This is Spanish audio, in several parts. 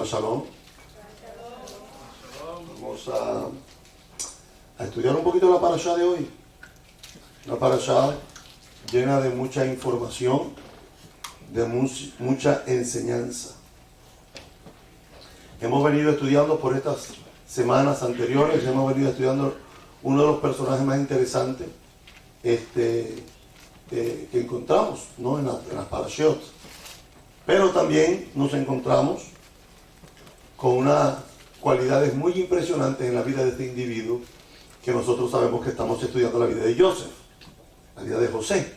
Shabbat Shalom. Vamos a estudiar un poquito la parashá de hoy. Una parashá llena de mucha información, de mucha enseñanza. Hemos venido estudiando por estas semanas anteriores, hemos venido estudiando uno de los personajes más interesantes que encontramos, ¿no? en las parashot. Pero también nos encontramos con unas cualidades muy impresionantes en la vida de este individuo, que nosotros sabemos que estamos estudiando la vida de Joseph, la vida de José.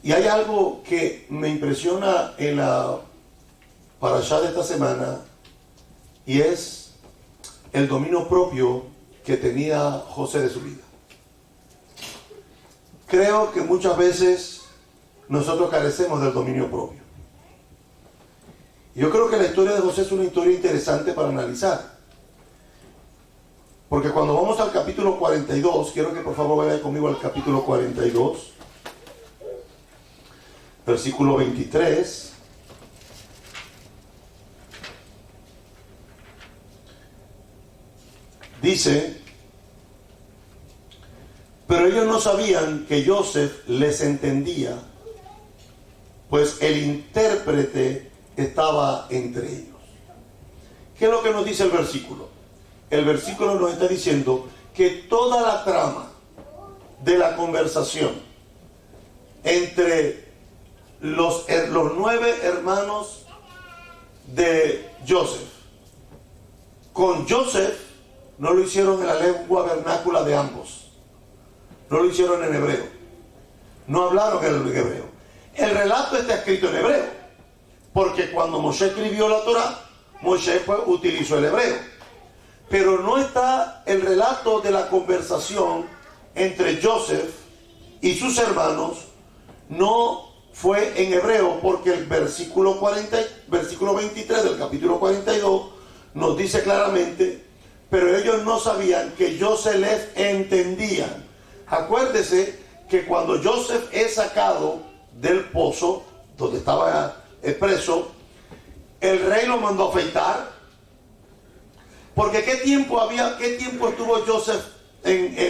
Y hay algo que me impresiona en la parashá de esta semana, y es el dominio propio que tenía José de su vida. Creo que muchas veces nosotros carecemos del dominio propio. Yo creo que la historia de José es una historia interesante para analizar. Porque cuando vamos al capítulo 42, quiero que por favor vayan conmigo al capítulo 42, versículo 23. Dice: pero ellos no sabían que Joseph les entendía, pues el intérprete estaba entre ellos. ¿Qué es lo que nos dice el versículo? El versículo nos está diciendo que toda la trama de la conversación entre los 9 hermanos de Joseph con Joseph no lo hicieron en la lengua vernácula de ambos, no lo hicieron en hebreo, no hablaron en el hebreo. El relato está escrito en hebreo, porque cuando Moshe escribió la Torá, Moshe utilizó el hebreo. Pero no está el relato de la conversación entre Joseph y sus hermanos, no fue en hebreo, porque el versículo 23 del capítulo 42 nos dice claramente: pero ellos no sabían que Joseph les entendía. Acuérdese que cuando Joseph es sacado del pozo donde estaba preso, el rey lo mandó a afeitar, porque ¿qué tiempo estuvo Joseph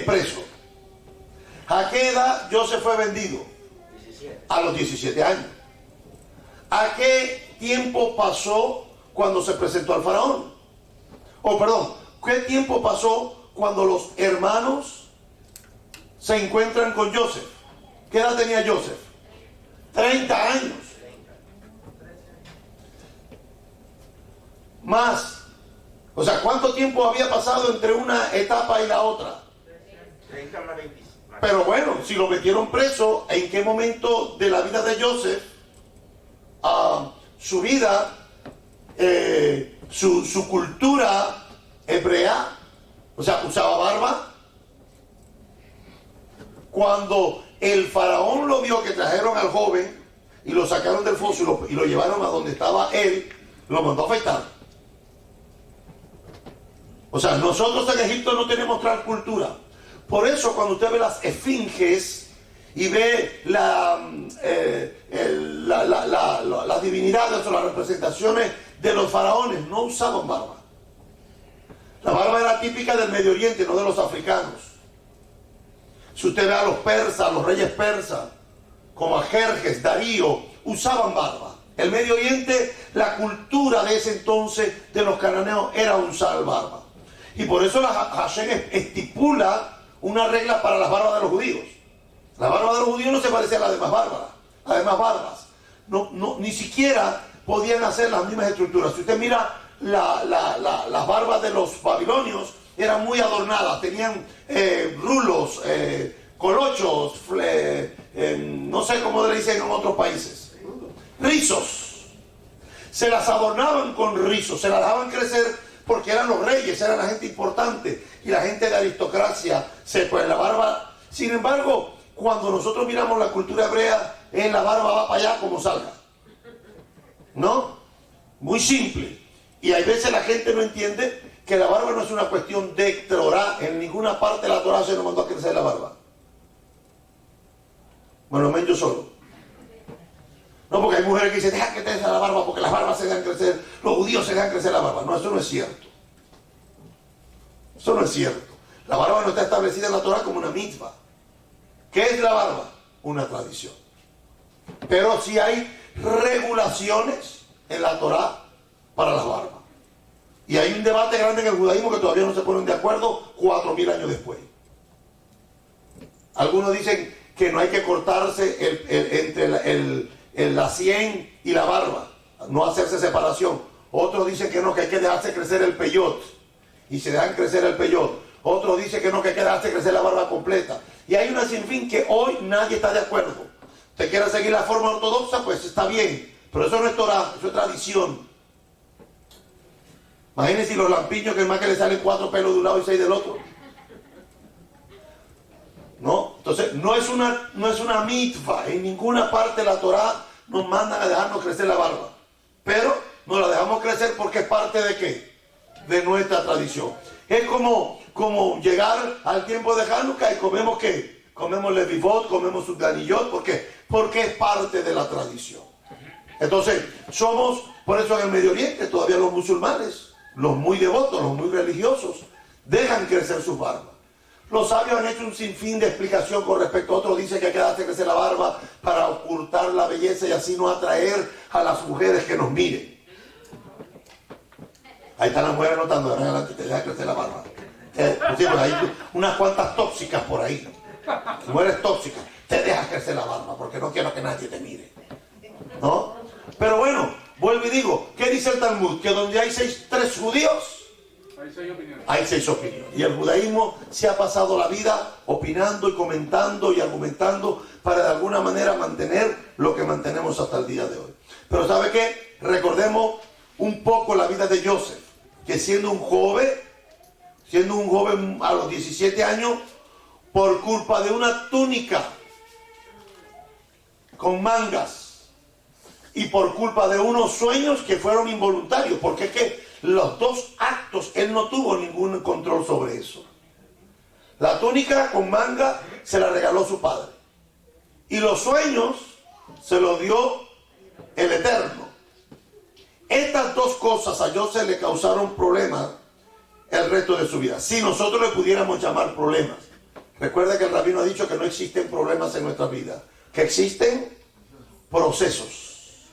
preso? ¿A qué edad Joseph fue vendido? 17. A los 17 años. ¿A qué tiempo pasó cuando se presentó al faraón? ¿Qué tiempo pasó cuando los hermanos se encuentran con Joseph? ¿Qué edad tenía Joseph? 30 años. Más. O sea, ¿cuánto tiempo había pasado entre una etapa y la otra? 30 más 20. Pero bueno, si lo metieron preso, ¿en qué momento de la vida de Joseph su vida, su cultura hebrea, o sea, usaba barba? Cuando el faraón lo vio, que trajeron al joven y lo sacaron del foso y lo llevaron a donde estaba él, lo mandó a afeitar. O sea, nosotros en Egipto no tenemos tal cultura. Por eso cuando usted ve las esfinges y ve las divinidades o las representaciones de los faraones, no usaban barba. La barba era típica del Medio Oriente, no de los africanos. Si usted ve a los persas, los reyes persas, como a Jerjes, Darío, usaban barba. El Medio Oriente, la cultura de ese entonces de los cananeos era usar barba. Y por eso la Hashem estipula una regla para las barbas de los judíos. La barba de los judíos no se parecía a las demás barbas. Ni siquiera podían hacer las mismas estructuras. Si usted mira las barbas de los babilonios, eran muy adornadas, tenían rulos, colochos, no sé cómo le dicen en otros países, rizos. Se las adornaban con rizos, se las dejaban crecer porque eran los reyes, eran la gente importante y la gente de aristocracia, pues la barba. Sin embargo, cuando nosotros miramos la cultura hebrea, la barba va para allá como salga, ¿no? Muy simple. Y hay veces la gente no entiende que la barba no es una cuestión de Torah. En ninguna parte de la Torah se nos mandó a crecer la barba. Bueno, menos yo solo. No, porque hay mujeres que dicen, deja que te des la barba porque las barbas se dejan crecer, los judíos se dejan crecer la barba. No, eso no es cierto. Eso no es cierto. La barba no está establecida en la Torah como una mitzvah. ¿Qué es la barba? Una tradición. Pero sí hay regulaciones en la Torah para las barbas. Y hay un debate grande en el judaísmo que todavía no se ponen de acuerdo 4000 años después. Algunos dicen que no hay que cortarse entre la sien y la barba, no hacerse separación. Otros dicen que no, que hay que dejarse crecer el peyot, y se dejan crecer el peyot. Otros dicen que no, que hay que dejarse crecer la barba completa. Y hay una sinfín que hoy nadie está de acuerdo. Usted quiere seguir la forma ortodoxa, pues está bien, pero eso no es Torah, eso es tradición. Imagínense los lampiños que es más que le salen 4 pelos de un lado y 6 del otro. ¿No? Entonces, no es una mitzvah. En ninguna parte de la Torah nos mandan a dejarnos crecer la barba. Pero nos la dejamos crecer porque es parte de ¿qué? De nuestra tradición. Es como llegar al tiempo de Hanukkah y comemos ¿qué? Comemos levivot, comemos sudaniyot. ¿Por qué? Porque es parte de la tradición. Entonces, por eso en el Medio Oriente todavía los musulmanes, los muy devotos, los muy religiosos, dejan crecer sus barbas. Los sabios han hecho un sinfín de explicación con respecto a otros. Dicen que hay que dejarse crecer la barba para ocultar la belleza y así no atraer a las mujeres que nos miren. Ahí están las mujeres notando, de adelante te deja crecer la barba. Por cierto, hay unas cuantas tóxicas por ahí. Mujeres tóxicas, te dejas crecer la barba porque no quiero que nadie te mire. ¿No? Pero bueno, vuelvo y digo, ¿qué dice el Talmud? Que donde hay 3 judíos, hay 6 opiniones. Y el judaísmo se ha pasado la vida opinando y comentando y argumentando para de alguna manera mantener lo que mantenemos hasta el día de hoy. Pero ¿sabe qué? Recordemos un poco la vida de Joseph, que siendo un joven a los 17 años, por culpa de una túnica con mangas y por culpa de unos sueños que fueron involuntarios, porque es que los 2 actos, él no tuvo ningún control sobre eso. La túnica con manga se la regaló su padre. Y los sueños se los dio el Eterno. Estas 2 cosas a Joseph le causaron problemas el resto de su vida. Si nosotros le pudiéramos llamar problemas. Recuerda que el rabino ha dicho que no existen problemas en nuestra vida. Que existen procesos.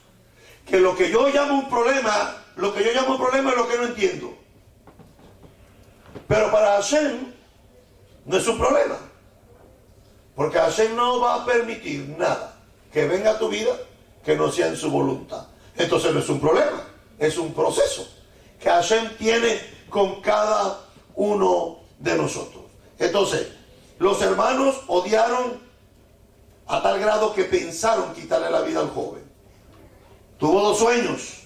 Que lo que yo llamo un problema es lo que no entiendo. Pero para Hashem no es un problema. Porque Hashem no va a permitir nada que venga a tu vida que no sea en su voluntad. Entonces no es un problema, es un proceso que Hashem tiene con cada uno de nosotros. Entonces, los hermanos odiaron a tal grado que pensaron quitarle la vida al joven. Tuvo 2 sueños.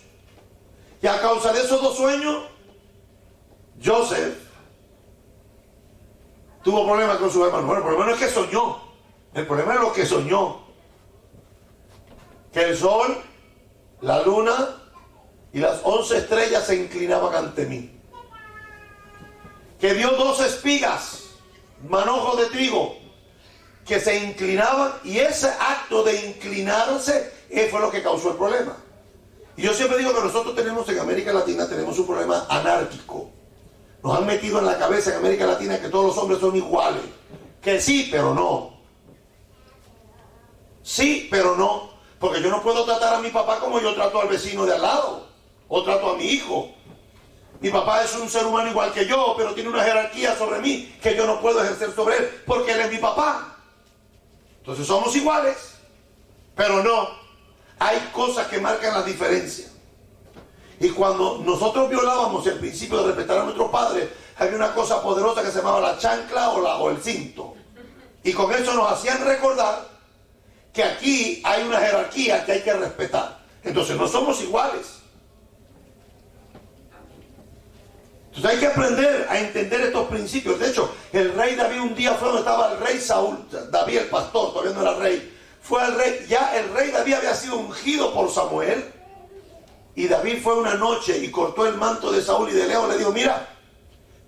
Y a causa de esos 2 sueños, Joseph tuvo problemas con sus hermanos. Bueno, el problema no es que soñó. El problema es lo que soñó. Que el sol, la luna y las 11 estrellas se inclinaban ante mí. Que vio 2 espigas, manojos de trigo, que se inclinaban, y ese acto de inclinarse fue lo que causó el problema. Y yo siempre digo que nosotros tenemos en América Latina, tenemos un problema anárquico. Nos han metido en la cabeza en América Latina que todos los hombres son iguales. Que sí, pero no. Sí, pero no. Porque yo no puedo tratar a mi papá como yo trato al vecino de al lado. O trato a mi hijo. Mi papá es un ser humano igual que yo, pero tiene una jerarquía sobre mí que yo no puedo ejercer sobre él porque él es mi papá. Entonces somos iguales, pero no. Hay cosas que marcan la diferencia. Y cuando nosotros violábamos el principio de respetar a nuestros padres, había una cosa poderosa que se llamaba la chancla o el cinto. Y con eso nos hacían recordar que aquí hay una jerarquía que hay que respetar. Entonces no somos iguales. Entonces hay que aprender a entender estos principios. De hecho, el rey David un día fue donde estaba el rey Saúl. David el pastor, todavía no era rey. Fue al rey, ya el rey David había sido ungido por Samuel. Y David fue una noche y cortó el manto de Saúl y de lejos le dijo, mira,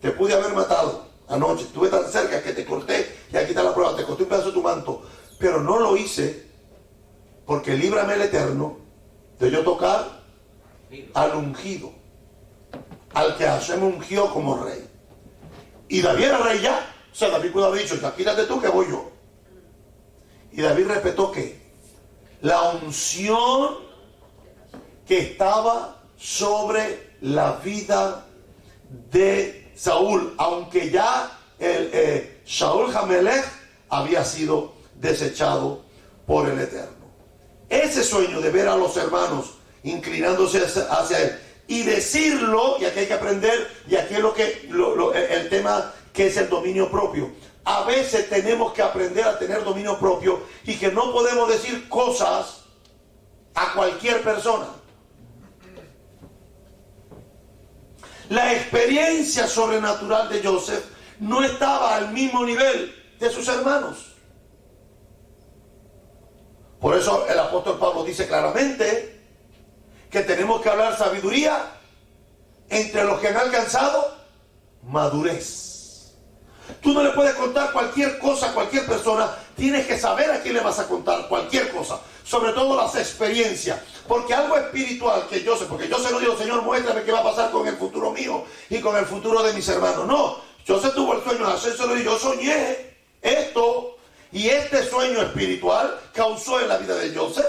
te pude haber matado anoche. Estuve tan cerca que te corté y aquí está la prueba. Te corté un pedazo de tu manto. Pero no lo hice porque líbrame el Eterno de yo tocar al ungido, al que Hashem ungió como rey. Y David era rey ya. O sea, David pudo haber dicho, ya quítate tú que voy yo. Y David respetó que la unción que estaba sobre la vida de Saúl, aunque ya Shaul Hamelech había sido desechado por el Eterno. Ese sueño de ver a los hermanos inclinándose hacia él y decirlo, y aquí hay que aprender, y aquí es el tema que es el dominio propio. A veces tenemos que aprender a tener dominio propio y que no podemos decir cosas a cualquier persona. La experiencia sobrenatural de Joseph no estaba al mismo nivel de sus hermanos. Por eso el apóstol Pablo dice claramente que tenemos que hablar sabiduría entre los que han alcanzado madurez. Tú no le puedes contar cualquier cosa a cualquier persona. Tienes que saber a quién le vas a contar cualquier cosa, sobre todo las experiencias, porque algo espiritual que yo sé, porque yo se lo digo, Señor, muéstrame qué va a pasar con el futuro mío y con el futuro de mis hermanos. No, yo se tuvo el sueño de hacérselo y yo soñé esto, y este sueño espiritual causó en la vida de Joseph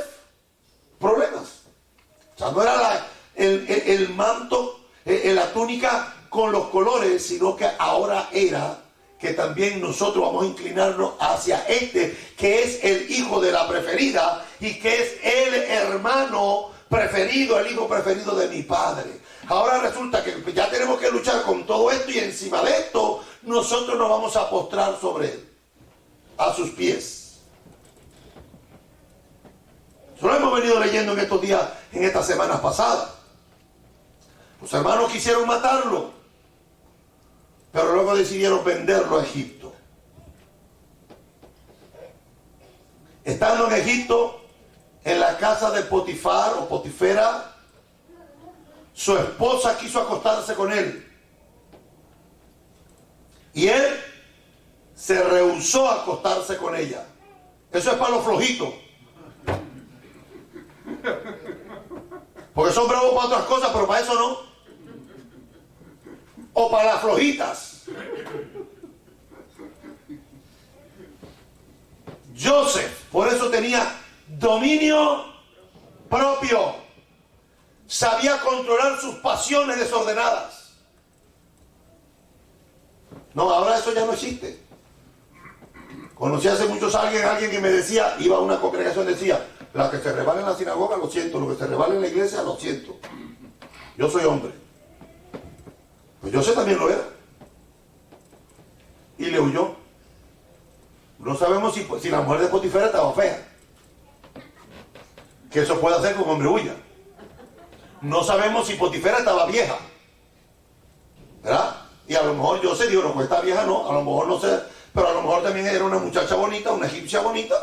problemas. O sea, no era el manto, la túnica con los colores, sino que ahora era que también nosotros vamos a inclinarnos hacia este, que es el hijo de la preferida y que es el hermano preferido, el hijo preferido de mi padre. Ahora resulta que ya tenemos que luchar con todo esto y encima de esto nosotros nos vamos a postrar sobre él, a sus pies. Eso lo hemos venido leyendo en estos días, en estas semanas pasadas. Los hermanos quisieron matarlo, pero luego decidieron venderlo a Egipto. Estando en Egipto, en la casa de Potifar o Potifera, su esposa quiso acostarse con él. Y él se rehusó a acostarse con ella. Eso es para los flojitos. Porque son bravos para otras cosas, pero para eso no. O para las flojitas. Joseph, por eso tenía dominio propio. Sabía controlar sus pasiones desordenadas. No, ahora eso ya no existe. Conocí hace muchos años a alguien que me decía, iba a una congregación, decía, la que se rebala en la sinagoga, lo siento, lo que se rebala en la iglesia, lo siento. Yo soy hombre. Pues José también lo era. Y le huyó. No sabemos si la mujer de Potifera estaba fea. Que eso puede hacer que un hombre huya. No sabemos si Potifera estaba vieja. ¿Verdad? Y a lo mejor José dijo, no, pues esta vieja no, a lo mejor no sé, pero a lo mejor también era una muchacha bonita, una egipcia bonita.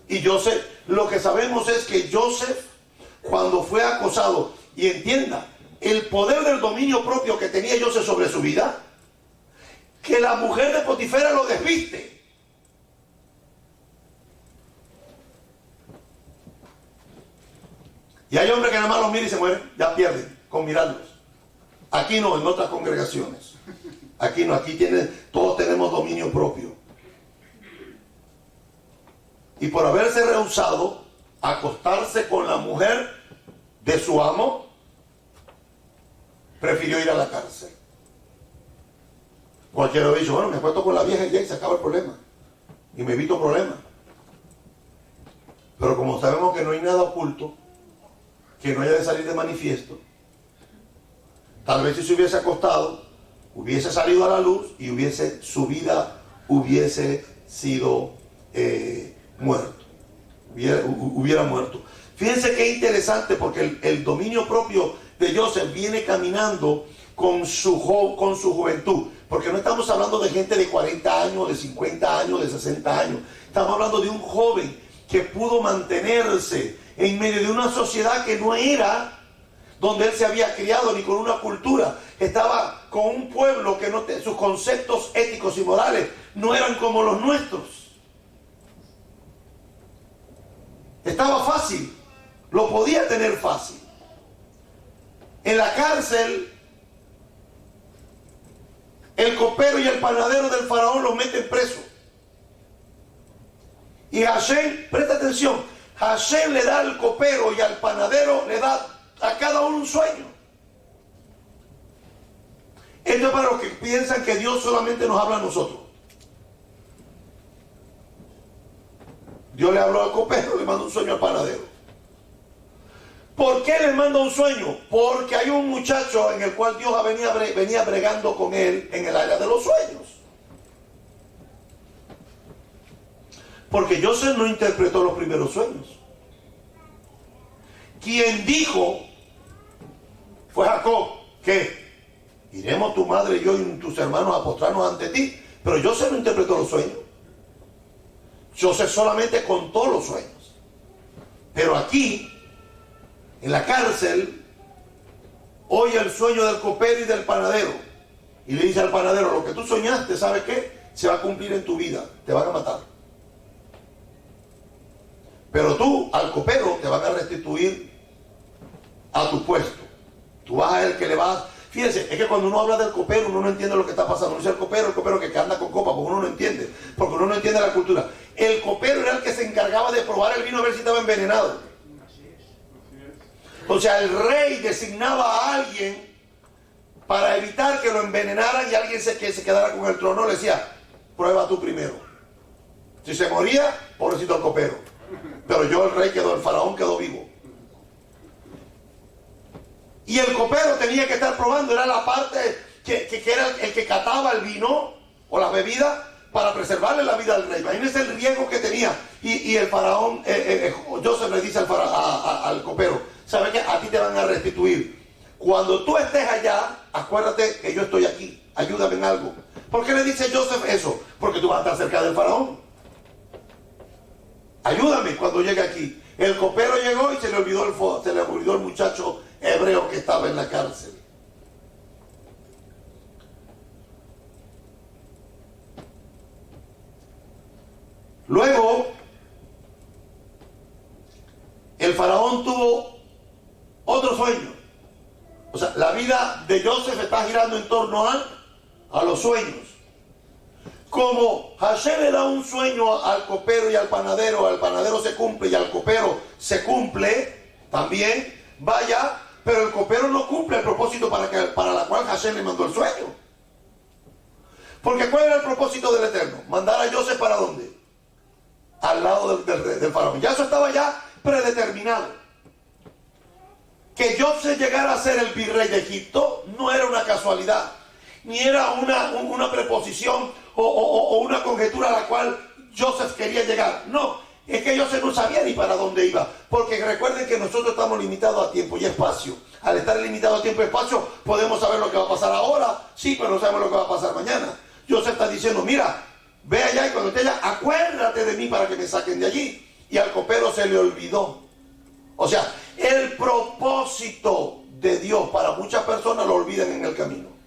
Y Joseph, lo que sabemos es que Joseph, cuando fue acosado, y entienda, el poder del dominio propio que tenía Joseph sobre su vida, que la mujer de Potifera lo desviste. Y hay hombres que nada más los miran y se mueren, ya pierden con mirarlos. Aquí no, en otras congregaciones. Aquí no, aquí todos tenemos dominio propio. Y por haberse rehusado a acostarse con la mujer de su amo, prefirió ir a la cárcel. Cualquiera hubiera dicho, bueno, me acuesto con la vieja y ya y se acaba el problema. Y me evito problemas. Pero como sabemos que no hay nada oculto, que no haya de salir de manifiesto, tal vez si se hubiese acostado, hubiese salido a la luz y su vida hubiese sido muerto. Hubiera muerto. Fíjense qué interesante, porque el dominio propio de Joseph viene caminando con su juventud. Porque no estamos hablando de gente de 40 años, de 50 años, de 60 años. Estamos hablando de un joven que pudo mantenerse en medio de una sociedad que no era donde él se había criado, ni con una cultura. Estaba con un pueblo que sus conceptos éticos y morales no eran como los nuestros. Estaba fácil, lo podía tener fácil. En la cárcel, el copero y el panadero del faraón los meten presos. Y Hashem, presta atención, Hashem le da al copero y al panadero, le da a cada uno un sueño. Esto es para los que piensan que Dios solamente nos habla a nosotros. Dios le habló al copero, le mandó un sueño al panadero. ¿Por qué le manda un sueño? Porque hay un muchacho en el cual Dios venía bregando con él en el área de los sueños. Porque Joseph no interpretó los primeros sueños. Quien dijo fue Jacob, que iremos tu madre y yo y tus hermanos a postrarnos ante ti. Pero Joseph no interpretó los sueños. Joseph solamente contó los sueños. Pero aquí, en la cárcel, oye el sueño del copero y del panadero. Y le dice al panadero, lo que tú soñaste, ¿sabes qué? Se va a cumplir en tu vida. Te van a matar. Pero tú, al copero, te van a restituir a tu puesto. Tú vas a él que le vas... Fíjense, es que cuando uno habla del copero, uno no entiende lo que está pasando. Uno dice el copero que anda con copa, porque uno no entiende. Porque uno no entiende la cultura. El copero era el que se encargaba de probar el vino a ver si estaba envenenado. O sea, el rey designaba a alguien para evitar que lo envenenaran y alguien que se quedara con el trono le decía, prueba tú primero. Si se moría, pobrecito el copero. Pero el rey el faraón quedó vivo. Y el copero tenía que estar probando, era la parte que era el que cataba el vino o la bebida para preservarle la vida al rey. Imagínense el riesgo que tenía. Y el faraón, Joseph le dice al copero, ¿sabes qué? A ti te van a restituir. Cuando tú estés allá, acuérdate que yo estoy aquí, ayúdame en algo. ¿Por qué le dice Joseph eso? Porque tú vas a estar cerca del faraón. Ayúdame cuando llegue aquí. El copero llegó y se le olvidó el muchacho hebreo que estaba en la cárcel. Luego, el faraón tuvo otro sueño. O sea, la vida de Joseph está girando en torno a los sueños. Como Hashem le da un sueño al copero y al panadero se cumple y al copero se cumple también, vaya, pero el copero no cumple el propósito para la cual Hashem le mandó el sueño. Porque ¿cuál era el propósito del Eterno? Mandar a Joseph ¿para dónde? Al lado del faraón. Ya eso estaba ya predeterminado. Que Joseph llegara a ser el virrey de Egipto no era una casualidad, ni era una preposición o una conjetura a la cual Joseph quería llegar. No, es que Joseph no sabía ni para dónde iba. Porque recuerden que nosotros estamos limitados a tiempo y espacio. Al estar limitados a tiempo y espacio, podemos saber lo que va a pasar ahora, sí, pero no sabemos lo que va a pasar mañana. Joseph está diciendo, mira, ve allá y cuando esté allá, acuérdate de mí para que me saquen de allí. Y al copero se le olvidó. O sea, el propósito de Dios para muchas personas lo olvidan en el camino.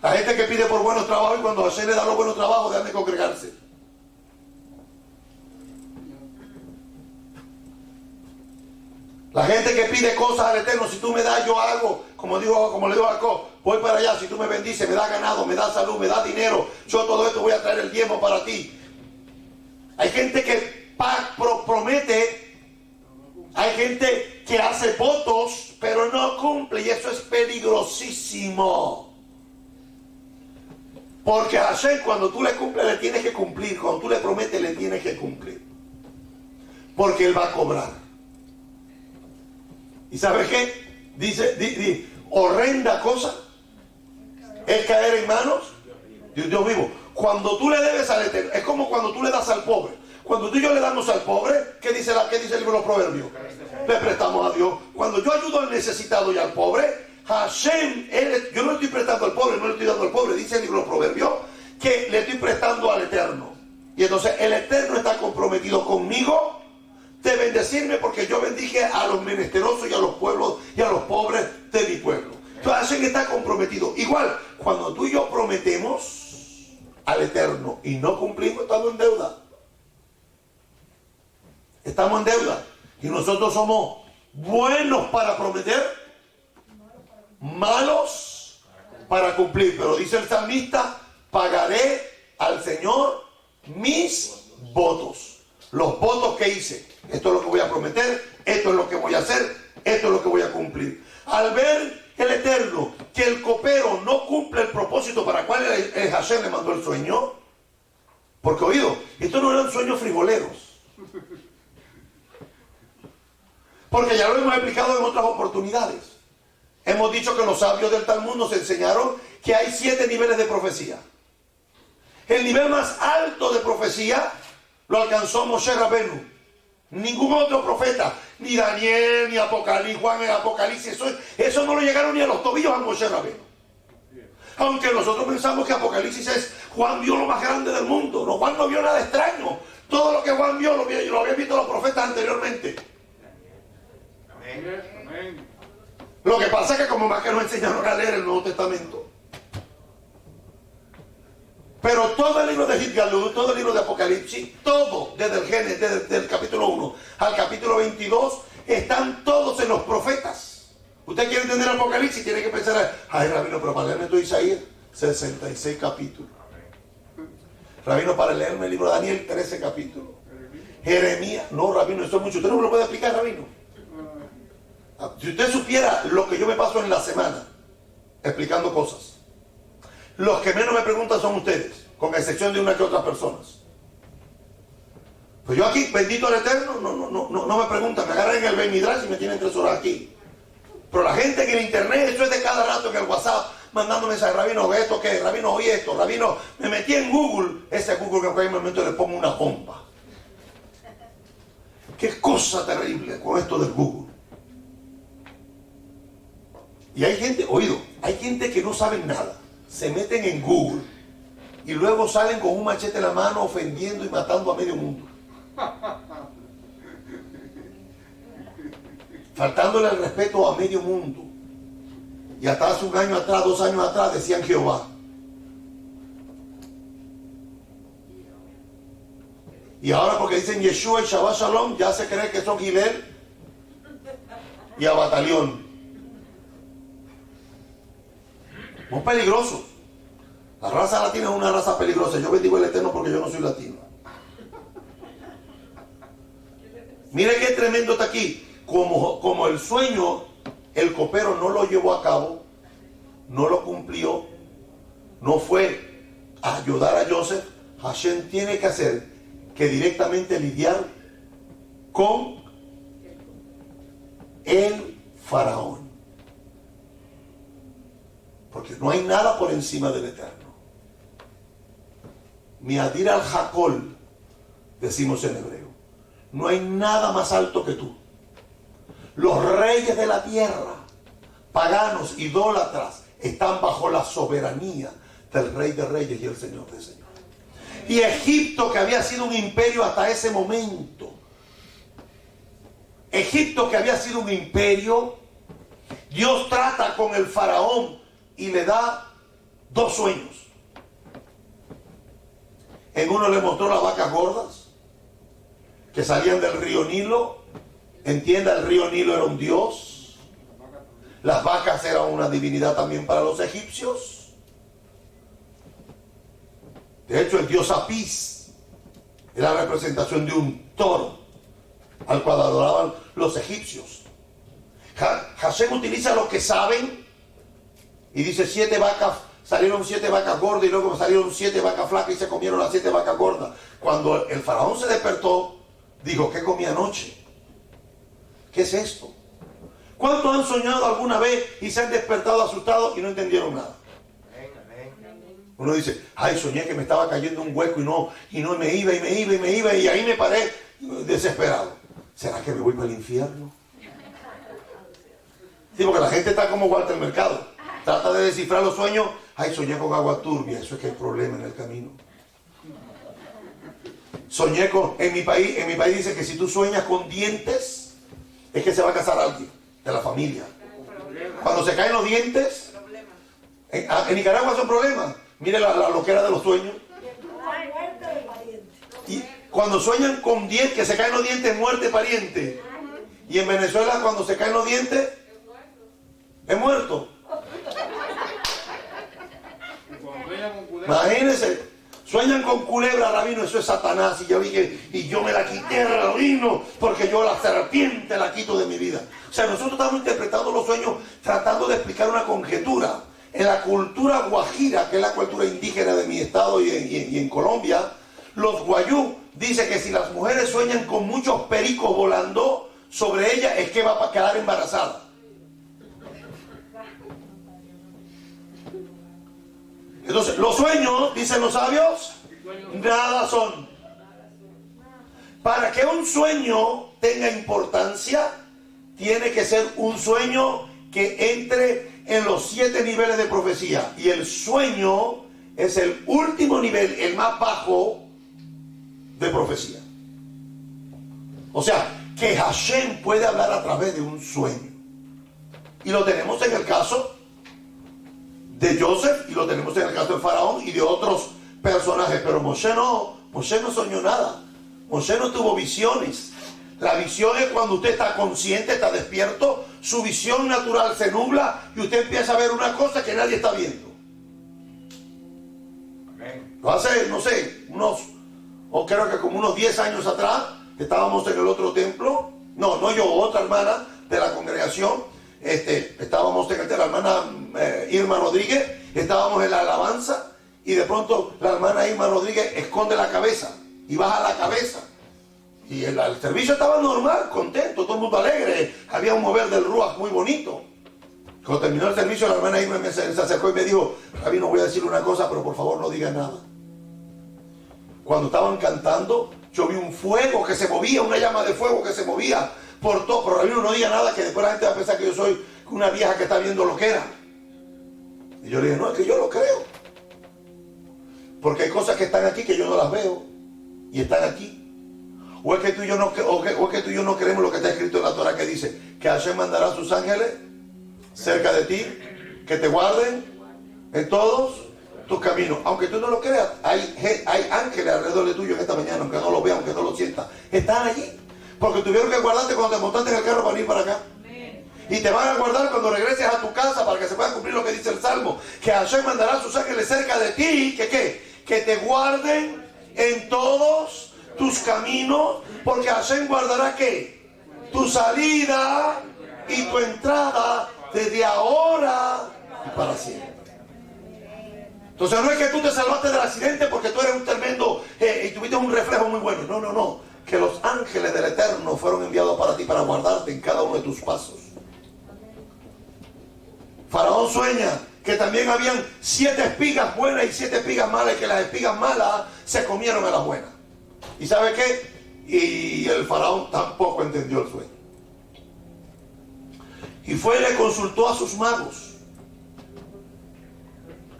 La gente que pide por buenos trabajos y cuando Hashem le da los buenos trabajos dejan de congregarse. La gente que pide cosas al Eterno, si tú me das, yo hago, como le digo a Jacob, voy para allá, si tú me bendices, me das ganado, me das salud, me das dinero, yo todo esto voy a traer el diezmo para ti. Hay gente que promete, hay gente que hace votos, pero no cumple, y eso es peligrosísimo. Porque a Hashem, cuando tú le cumples, le tienes que cumplir. Cuando tú le prometes, le tienes que cumplir. Porque Él va a cobrar. ¿Y sabes qué? Dice, horrenda cosa es caer en manos de un Dios vivo. Cuando tú le debes al Eterno, es como cuando tú le das al pobre. Cuando tú y yo le damos al pobre, ¿qué dice el libro de los Proverbios? Le prestamos a Dios. Cuando yo ayudo al necesitado y al pobre, Hashem, yo no le estoy prestando al pobre, no le estoy dando al pobre, dice el libro de los Proverbios, que le estoy prestando al Eterno. Y entonces el Eterno está comprometido conmigo de bendecirme porque yo bendije a los menesterosos y a los pueblos y a los pobres de mi pueblo. Entonces Hashem está comprometido. Igual, cuando tú y yo prometemos al Eterno y no cumplimos, estamos en deuda. estamos en deuda. Y nosotros somos buenos para prometer, malos para cumplir. Pero dice el salmista, pagaré al Señor mis votos. Los votos que hice. Esto es lo que voy a prometer, esto es lo que voy a hacer, esto es lo que voy a cumplir. Al ver el Eterno que el copero no cumple el propósito para el cual el Hashem le mandó el sueño, porque oído, estos no eran sueños frivoleros. Porque ya lo hemos explicado en otras oportunidades. Hemos dicho que los sabios del Talmud nos enseñaron que hay 7 niveles de profecía. El nivel más alto de profecía lo alcanzó Moshe Rabenu. Ningún otro profeta, ni Daniel, ni Apocalipsis, Juan en Apocalipsis, eso no lo llegaron ni a los tobillos a Moshe Rabenu. Aunque nosotros pensamos que Apocalipsis es Juan vio lo más grande del mundo. No, Juan no vio nada extraño. Todo lo que Juan vio lo habían visto los profetas anteriormente. Amén. Lo que pasa es que como más que nos enseñaron a leer el Nuevo Testamento. Pero todo el libro de Gitgalú, todo el libro de Apocalipsis, todo, desde el Génesis, desde el capítulo 1 al capítulo 22, están todos en los profetas. Usted quiere entender Apocalipsis, tiene que pensar, ay Rabino, pero para leerme todo Isaías, 66 capítulos. Rabino, para leerme el libro de Daniel, 13 capítulos. Jeremías, no Rabino, eso es mucho. Usted no me lo puede explicar, Rabino. Si usted supiera lo que yo me paso en la semana explicando cosas, los que menos me preguntan son ustedes, con excepción de una que otras personas. Pues yo aquí, bendito al Eterno, no me preguntan, me agarran en el Ben Midrash y me tienen 3 horas aquí. Pero la gente en el internet, eso es de cada rato en el WhatsApp, mandando mensajes, Rabino, ve esto, ¿qué? Rabino, oí esto, Rabino, me metí en Google, ese Google que en cualquier momento le pongo una bomba. Qué cosa terrible con esto del Google. Y hay gente, oído, hay gente que no sabe nada. Se meten en Google y luego salen con un machete en la mano ofendiendo y matando a medio mundo. Faltándole el respeto a medio mundo. Y hasta hace 1 año atrás, 2 años atrás decían Jehová. Y ahora porque dicen Yeshua y Shabbat Shalom, ya se cree que son Gilel y a Batalión. Muy peligrosos. La raza latina es una raza peligrosa. Yo bendigo el Eterno porque yo no soy latino. Mire qué tremendo está aquí. Como el sueño, el copero no lo llevó a cabo, no lo cumplió, no fue a ayudar a Joseph. Hashem tiene que hacer que directamente lidiar con el faraón. Porque no hay nada por encima del Eterno. Miadir al Jacol, decimos en hebreo. No hay nada más alto que tú. Los reyes de la tierra, paganos, idólatras, están bajo la soberanía del Rey de Reyes y el Señor de Señores. Y Egipto, que había sido un imperio hasta ese momento, Egipto, que había sido un imperio, Dios trata con el faraón y le da 2 sueños. En uno le mostró las vacas gordas que salían del río Nilo. Entienda, el río Nilo era un dios. Las vacas eran una divinidad también para los egipcios. De hecho, el dios Apis era la representación de un toro al cual adoraban los egipcios. Hashem utiliza lo que saben y dice 7 vacas, salieron 7 vacas gordas y luego salieron 7 vacas flacas y se comieron las 7 vacas gordas. Cuando el faraón se despertó, dijo, ¿qué comí anoche? ¿Qué es esto? ¿Cuántos han soñado alguna vez y se han despertado asustados y no entendieron nada? Uno dice, ay, soñé que me estaba cayendo un hueco y no me iba y ahí me paré desesperado. ¿Será que me voy para el infierno? Sí, porque la gente está como Walter Mercado. Trata de descifrar los sueños. Ay, soñé con agua turbia. Eso es que hay problema en el camino. Soñé con... En mi país dice que si tú sueñas con dientes, es que se va a casar alguien de la familia. Cuando se caen los dientes, en Nicaragua son problemas. Mire la loquera de los sueños. Y Cuando sueñan con dientes, que se caen los dientes, muerte pariente. Y en Venezuela cuando se caen los dientes, es muerto. Imagínense, sueñan con culebra, rabino, eso es Satanás. Y yo dije, y yo me la quité, rabino, porque yo la serpiente la quito de mi vida. O sea, nosotros estamos interpretando los sueños tratando de explicar una conjetura. En la cultura guajira, que es la cultura indígena de mi estado y en Colombia, los guayú dicen que si las mujeres sueñan con muchos pericos volando sobre ellas, es que va a quedar embarazada. Entonces, los sueños, dicen los sabios, nada son. Para que un sueño tenga importancia, tiene que ser un sueño que entre en los 7 niveles de profecía. Y el sueño es el último nivel, el más bajo de profecía. O sea, que Hashem puede hablar a través de un sueño. Y lo tenemos en el caso de Joseph, y lo tenemos en el caso de Faraón y de otros personajes. Pero Moshe no soñó nada. Moshe no tuvo visiones. La visión es cuando usted está consciente, está despierto, su visión natural se nubla y usted empieza a ver una cosa que nadie está viendo. Lo hace, no sé, creo que como unos 10 años atrás, estábamos en el otro templo, no yo, otra hermana de la congregación, estábamos en la hermana Irma Rodríguez, estábamos en la alabanza y de pronto la hermana Irma Rodríguez esconde la cabeza y baja la cabeza. Y el servicio estaba normal, contento, todo el mundo alegre, había un mover del Ruach muy bonito. Cuando terminó el servicio, la hermana Irma se acercó y me dijo, rabino, voy a decirle una cosa, pero por favor no diga nada. Cuando estaban cantando, yo vi un fuego que se movía, una llama de fuego que se movía por todo, pero rabino, no diga nada, que después la gente va a pensar que yo soy una vieja que está viendo lo que era. Y yo le dije, no, es que yo lo creo. Porque hay cosas que están aquí que yo no las veo, y están aquí. O es que tú y yo no creemos lo que está escrito en la Torah, que dice que Hashem mandará a sus ángeles cerca de ti, que te guarden en todos tus caminos. Aunque tú no lo creas, hay ángeles alrededor de tuyo en esta mañana, aunque no lo veas, aunque no lo sientas. Están allí, porque tuvieron que guardarte cuando te montaste en el carro para ir para acá. Y te van a guardar cuando regreses a tu casa para que se pueda cumplir lo que dice el Salmo, que Hashem mandará a sus ángeles cerca de ti, que te guarden en todos tus caminos, porque Hashem guardará ¿qué? Tu salida y tu entrada desde ahora y para siempre. Entonces no es que tú te salvaste del accidente porque tú eres un tremendo y tuviste un reflejo muy bueno. No, que los ángeles del Eterno fueron enviados para ti, para guardarte en cada uno de tus pasos. Faraón sueña que también habían 7 espigas buenas y 7 espigas malas, y que las espigas malas se comieron a las buenas. ¿Y sabe qué? Y el faraón tampoco entendió el sueño. Y fue y le consultó a sus magos.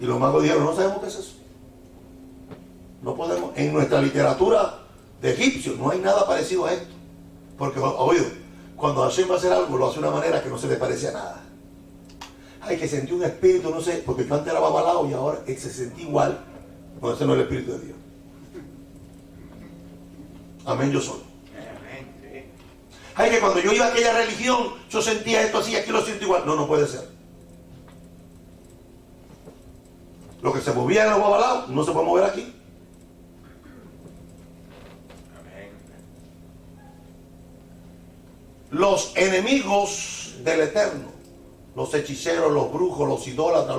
Y los magos dijeron, no sabemos qué es eso. No podemos. En nuestra literatura de egipcios no hay nada parecido a esto. Porque, oído, cuando Hashem va a hacer algo, lo hace de una manera que no se le parece a nada. Hay que sentir un espíritu, no sé, porque yo antes era babalao y ahora se sentí igual. No, ese no es el espíritu de Dios. Amén, yo solo. Ay, que cuando yo iba a aquella religión, yo sentía esto así y aquí lo siento igual. No puede ser. Lo que se movía en los babalaos no se puede mover aquí. Los enemigos del Eterno, los hechiceros, los brujos, los idólatras,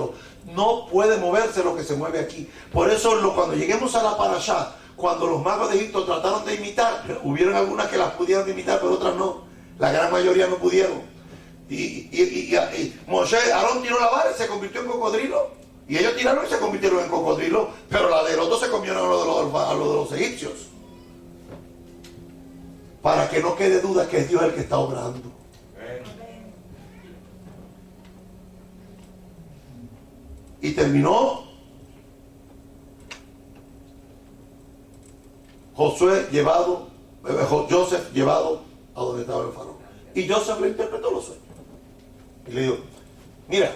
no puede moverse lo que se mueve aquí. Por eso cuando lleguemos a la parashá, cuando los magos de Egipto trataron de imitar, hubieron algunas que las pudieron imitar, pero otras no. La gran mayoría no pudieron. Y Moshe, Aarón tiró la vara y se convirtió en cocodrilo. Y ellos tiraron y se convirtieron en cocodrilo, pero la de los dos se comieron a lo de los egipcios. Para que no quede duda que es Dios el que está obrando. Y terminó Joseph llevado a donde estaba el faraón. Y Joseph le interpretó los sueños. Y le dijo, mira,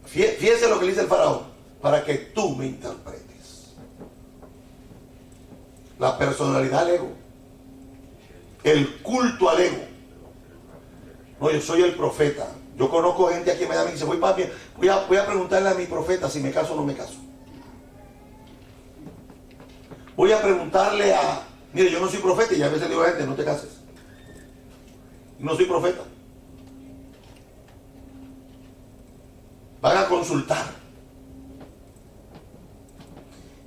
fíjese lo que le dice el faraón, para que tú me interpretes. La personalidad al ego. El culto al ego. No, yo soy el profeta. Yo conozco gente aquí en Miami que dice, voy a preguntarle a mi profeta si me caso o no me caso. Voy a preguntarle a... Mire, yo no soy profeta y a veces le digo a la gente, no te cases. No soy profeta. Van a consultar.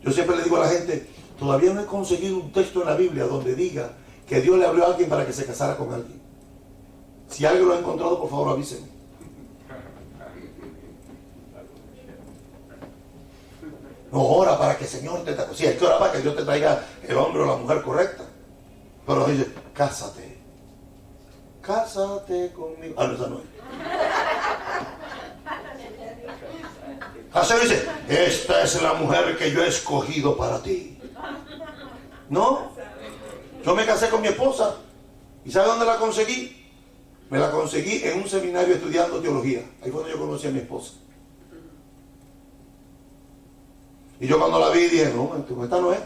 Yo siempre le digo a la gente, todavía no he conseguido un texto en la Biblia donde diga que Dios le habló a alguien para que se casara con alguien. Si alguien lo ha encontrado, por favor avísenme. No ora para que el Señor te traiga. Sí, hay que orar para que Dios te traiga el hombre o la mujer correcta. Pero dice, cásate. Cásate conmigo. Ah, no, esa no es. Así dice, esta es la mujer que yo he escogido para ti. No. Yo me casé con mi esposa. ¿Y sabe dónde la conseguí? Me la conseguí en un seminario estudiando teología. Ahí fue donde yo conocí a mi esposa. Y yo cuando la vi dije, no, esta no es.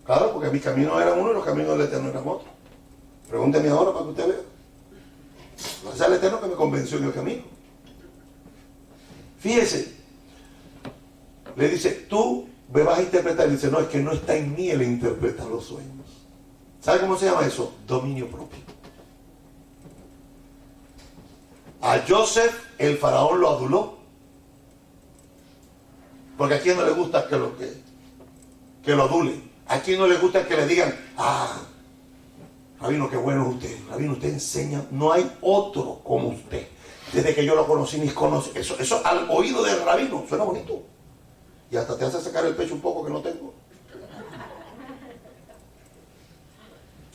Claro, porque mis caminos eran uno y los caminos del Eterno eran otros. Pregúnteme ahora para que usted vea. Gracias al Eterno que me convenció en el camino. Fíjese. Le dice, tú me vas a interpretar. Y dice, no, es que no está en mí el interpretar los sueños. ¿Sabe cómo se llama eso? Dominio propio. A Joseph el faraón lo aduló. Porque a quien no le gusta que lo adulen. A quien no le gusta que le digan, Rabino, qué bueno es usted. Rabino, usted enseña. No hay otro como usted. Desde que yo lo conocí, ni conocí. Eso al oído del rabino suena bonito. Y hasta te hace sacar el pecho un poco que no tengo.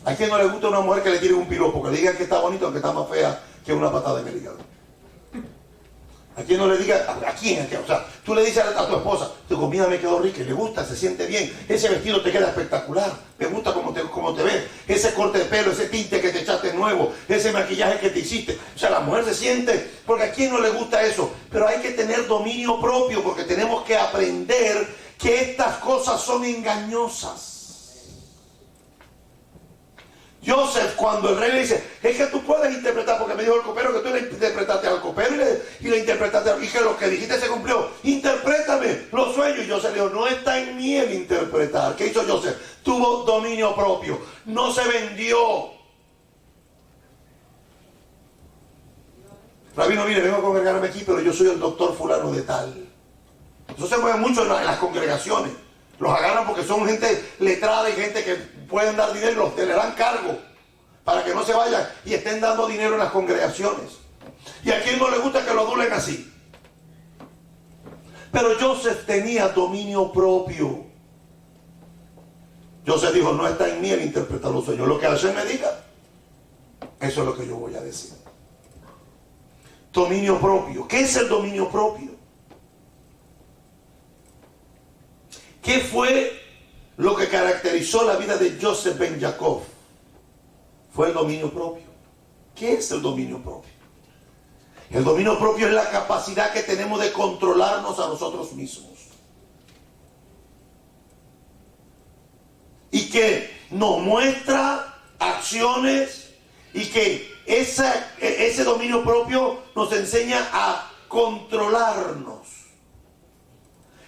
¿A quién no le gusta una mujer que le tire un piropo? Que le digan que está bonito aunque está más fea que una patada en el hígado. ¿A quién no le diga? ¿A quién? O sea, tú le dices a tu esposa, tu comida me quedó rica, le gusta, se siente bien, ese vestido te queda espectacular, me gusta cómo te ves, ese corte de pelo, ese tinte que te echaste nuevo, ese maquillaje que te hiciste. O sea, la mujer se siente, porque a quién no le gusta eso. Pero hay que tener dominio propio, porque tenemos que aprender que estas cosas son engañosas. Joseph, cuando el rey le dice, es que tú puedes interpretar, porque me dijo el copero que tú le interpretaste al copero y le interpretaste, y que lo que dijiste se cumplió, interprétame los sueños. Y Joseph le dijo, no está en mí el interpretar. ¿Qué hizo Joseph? Tuvo dominio propio, no se vendió. Rabino, mire, vengo a congregarme aquí, pero yo soy el doctor fulano de tal. Eso se mueve mucho en las congregaciones. Los agarran porque son gente letrada y gente que pueden dar dinero y le dan cargo para que no se vayan y estén dando dinero en las congregaciones. Y a quien no le gusta que lo adulen así. Pero Joseph tenía dominio propio. Joseph dijo, no está en mí el interpretar los sueños. Lo que Hashem me diga, eso es lo que yo voy a decir. Dominio propio. ¿Qué es el dominio propio? ¿Qué fue lo que caracterizó la vida de Joseph ben Jacob? Fue el dominio propio. ¿Qué es el dominio propio? El dominio propio es la capacidad que tenemos de controlarnos a nosotros mismos. Y que nos muestra acciones y que ese dominio propio nos enseña a controlarnos.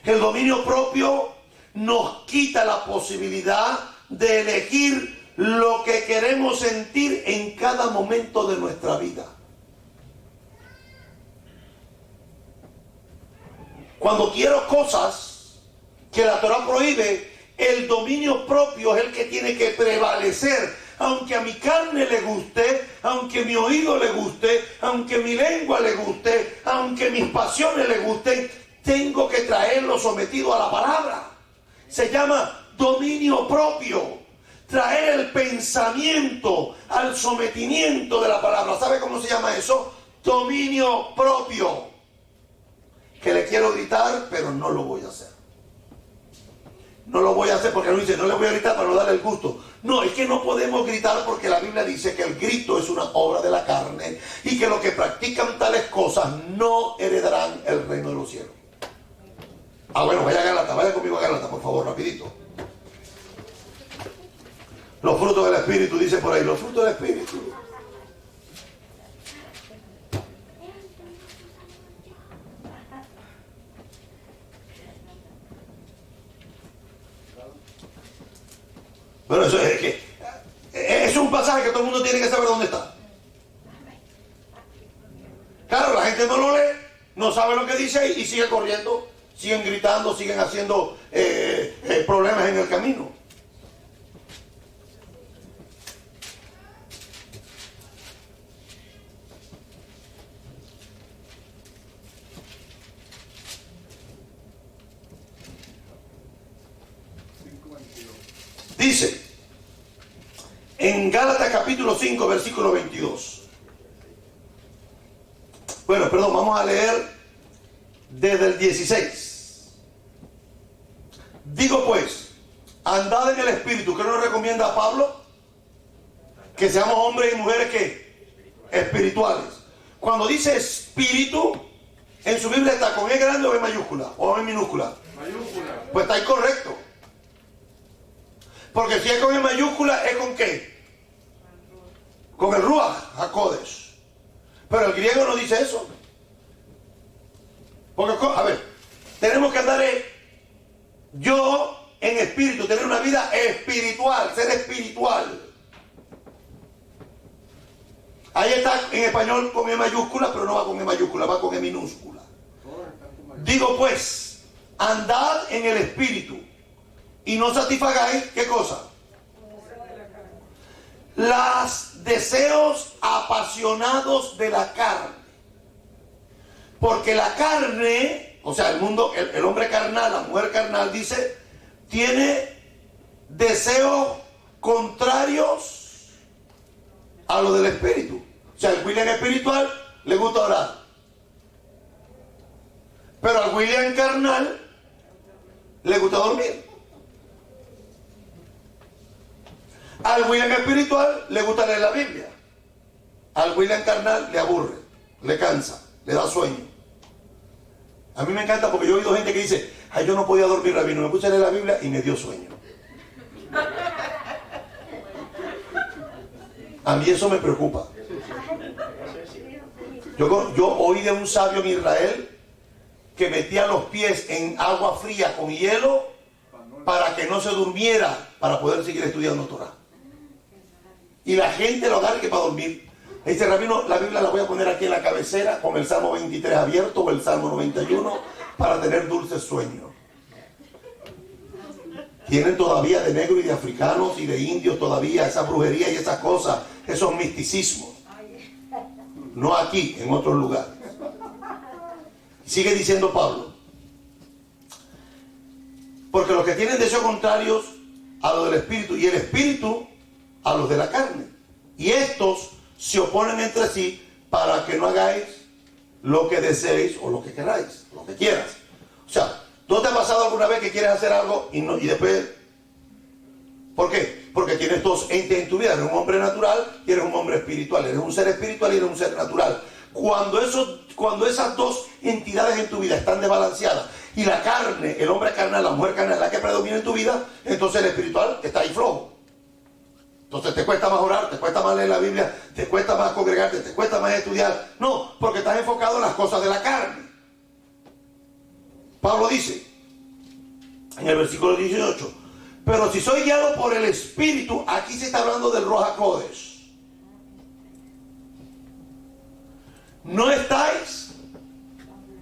El dominio propio nos quita la posibilidad de elegir lo que queremos sentir en cada momento de nuestra vida. Cuando quiero cosas que la Torah prohíbe, el dominio propio es el que tiene que prevalecer. Aunque a mi carne le guste, aunque a mi oído le guste, aunque a mi lengua le guste, aunque mis pasiones le gusten, tengo que traerlo sometido a la palabra. Se llama dominio propio. Traer el pensamiento al sometimiento de la palabra. ¿Sabe cómo se llama eso? Dominio propio. Que le quiero gritar, pero no lo voy a hacer. No lo voy a hacer porque no dice, no le voy a gritar para no darle el gusto. No, es que no podemos gritar porque la Biblia dice que el grito es una obra de la carne y que los que practican tales cosas no heredarán el reino de los cielos. Bueno, vaya a Gálatas, vaya conmigo a Gálatas, por favor, rapidito. Los frutos del Espíritu, dice por ahí, los frutos del Espíritu. Bueno, eso es un pasaje que todo el mundo tiene que saber dónde está. Claro, la gente no lo lee, no sabe lo que dice y sigue corriendo, siguen gritando, siguen haciendo problemas en el camino. Dice, en Gálatas capítulo 5, versículo 22. Bueno, perdón, vamos a leer desde el 16. Digo pues, andad en el Espíritu. ¿Qué nos recomienda a Pablo? Que seamos hombres y mujeres que espirituales. Cuando dice espíritu, en su Biblia está con E grande o E mayúscula, o E minúscula. Mayúscula. Pues está incorrecto. Porque si es con E mayúscula, ¿es con qué? Con el Ruach HaKodesh. Pero el griego no dice eso. Porque, a ver, tenemos que andar yo en espíritu, tener una vida espiritual, ser espiritual. Ahí está en español con E mayúscula, pero no va con E mayúscula, va con E minúscula. Digo pues, andad en el espíritu y no satisfagáis, ¿qué cosa? Los deseos apasionados de la carne. Porque la carne, o sea, el mundo, el hombre carnal, la mujer carnal, dice, tiene deseos contrarios a lo del espíritu. O sea, el William espiritual le gusta orar. Pero al William carnal le gusta dormir. Al William espiritual le gusta leer la Biblia. Al William carnal le aburre, le cansa, le da sueño. A mí me encanta porque yo he oído gente que dice, ay, yo no podía dormir, rabino, me puse a leer la Biblia y me dio sueño. A mí eso me preocupa. Yo oí de un sabio en Israel que metía los pies en agua fría con hielo para que no se durmiera, para poder seguir estudiando Torah. Y la gente lo agarra que para dormir. Dice, rabino, la Biblia la voy a poner aquí en la cabecera con el Salmo 23 abierto o el Salmo 91 para tener dulces sueños. Tienen todavía de negros y de africanos y de indios todavía esa brujería y esas cosas, esos misticismos. No aquí, en otros lugares. Sigue diciendo Pablo. Porque los que tienen deseos contrarios a lo del espíritu y el espíritu a los de la carne. Y estos se oponen entre sí para que no hagáis lo que deseéis o lo que queráis, lo que quieras. O sea, ¿no te ha pasado alguna vez que quieres hacer algo y después... ¿Por qué? Porque tienes dos entes en tu vida. Eres un hombre natural y eres un hombre espiritual. Eres un ser espiritual y eres un ser natural. Cuando esas dos entidades en tu vida están desbalanceadas y la carne, el hombre carnal, la mujer carnal es la que predomina en tu vida, entonces el espiritual está ahí flojo. Entonces te cuesta más orar, te cuesta más leer la Biblia, te cuesta más congregarte, te cuesta más estudiar. No, porque estás enfocado en las cosas de la carne. Pablo dice, en el versículo 18, pero si soy guiado por el Espíritu, aquí se está hablando del Ruach HaKodesh. No estáis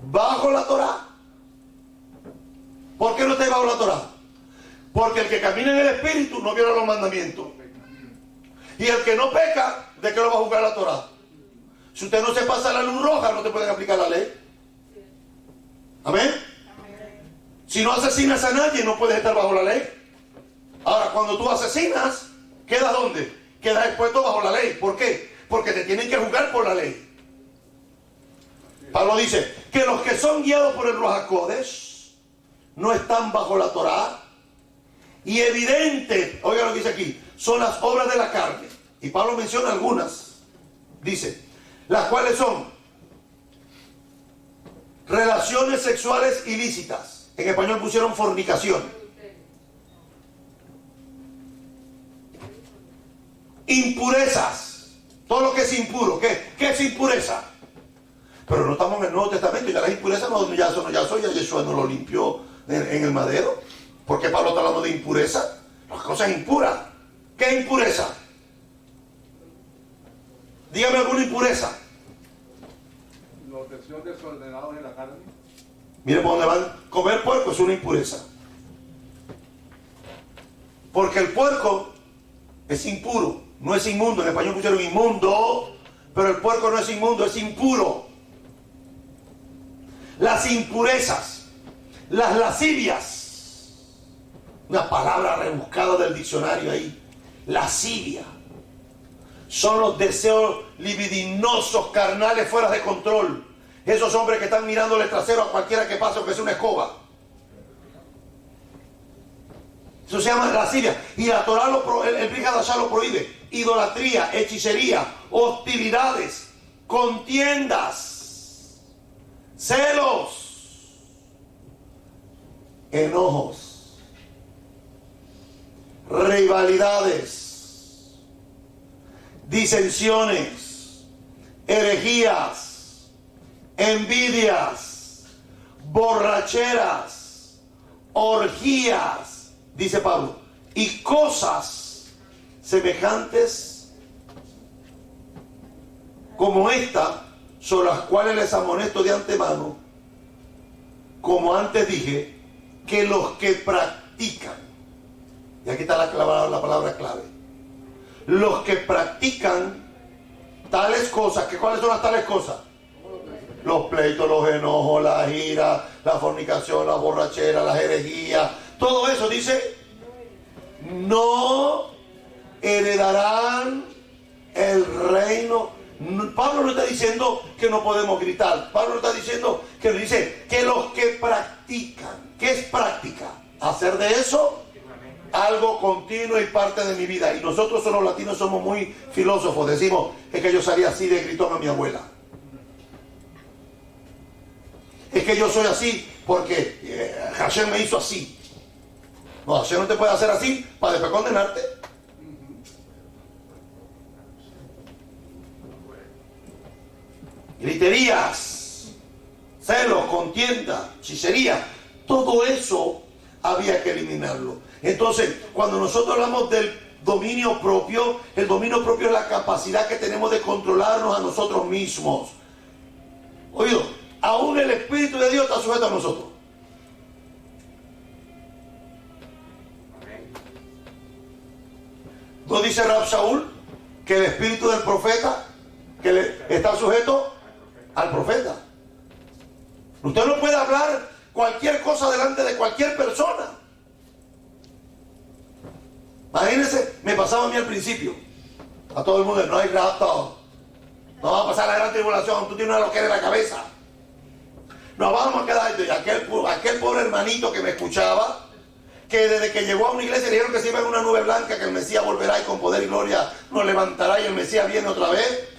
bajo la Torah. ¿Por qué no estáis bajo la Torah? Porque el que camina en el Espíritu no viola los mandamientos. Y el que no peca, ¿de qué lo va a juzgar la Torah? Si usted no se pasa la luz roja, no te pueden aplicar la ley. Amén. Si no asesinas a nadie, no puedes estar bajo la ley. Ahora, cuando tú asesinas, ¿quedas dónde? Quedas expuesto bajo la ley. ¿Por qué? Porque te tienen que juzgar por la ley. Pablo dice que los que son guiados por el Ruach HaKodesh no están bajo la Torah. Y evidente, oiga lo que dice aquí, son las obras de la carne. Y Pablo menciona algunas. Dice, las cuales son relaciones sexuales ilícitas, En español pusieron fornicación. Impurezas. Todo lo que es impuro. ¿Qué es impureza? Pero no estamos en el Nuevo Testamento. Ya las impurezas ya Yeshua no lo limpió en el madero. ¿Por qué Pablo está hablando de impureza? Las cosas impuras. ¿Qué es impureza? Dígame alguna impureza. Los deseos desordenados en la carne. Miren por dónde van. Comer puerco es una impureza. Porque el puerco es impuro, no es inmundo. En español pusieron inmundo, pero el puerco no es inmundo, es impuro. Las impurezas, las lascivias, una palabra rebuscada del diccionario ahí. Lascivia. Son los deseos libidinosos, carnales, fuera de control. Esos hombres que están mirándole el trasero a cualquiera que pase o que sea una escoba. Eso se llama lascivia. Y la Torah, el Brit Hadashah lo prohíbe. Idolatría, hechicería, hostilidades, contiendas, celos, enojos, rivalidades, disensiones, herejías, envidias, borracheras, orgías, dice Pablo, y cosas semejantes como esta, sobre las cuales les amonesto de antemano, como antes dije, que los que practican, y aquí está la palabra clave, los que practican tales cosas, ¿cuáles son las tales cosas? Los pleitos, los enojos, la ira, la fornicación, la borrachera, las herejías, todo eso dice, no heredarán el reino. Pablo no está diciendo que no podemos gritar. Pablo no está diciendo que dice que los que practican. ¿Qué es práctica? Hacer de eso algo continuo y parte de mi vida. Y nosotros los latinos somos muy filósofos. Decimos, es que yo salí así de gritón a mi abuela. Es que yo soy así porque Hashem me hizo así. No, Hashem no te puede hacer así para después condenarte. Griterías, celos, contienda, hechicería, todo eso había que eliminarlo. Entonces, cuando nosotros hablamos del dominio propio, el dominio propio es la capacidad que tenemos de controlarnos a nosotros mismos. Oído, aún el Espíritu de Dios está sujeto a nosotros. ¿No dice Rab Shaul que el espíritu del profeta está sujeto al profeta? Usted no puede hablar cualquier cosa delante de cualquier persona. Imagínense, me pasaba a mí al principio. A todo el mundo, no hay rapto. No va a pasar la gran tribulación, tú tienes una loquera en la cabeza. Nos vamos a quedar. Y aquel pobre hermanito que me escuchaba, que desde que llegó a una iglesia le dijeron que se iba en una nube blanca, que el Mesías volverá y con poder y gloria nos levantará y el Mesías viene otra vez,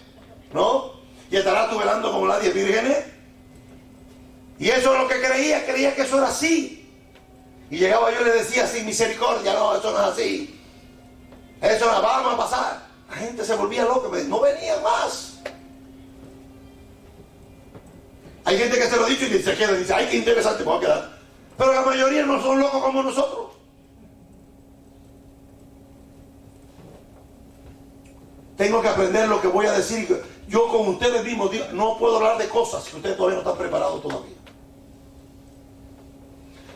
¿no? Y estará tú velando como las 10 vírgenes. Y eso es lo que creía que eso era así. Y llegaba yo y le decía así, misericordia, no, eso no es así. Eso no, vamos a pasar. La gente se volvía loca, no venía más. Hay gente que se lo ha dicho y se queda y dice, ay, qué interesante, me voy a quedar. Pero la mayoría no son locos como nosotros. Tengo que aprender lo que voy a decir. Yo con ustedes mismos no puedo hablar de cosas que ustedes todavía no están preparados todavía.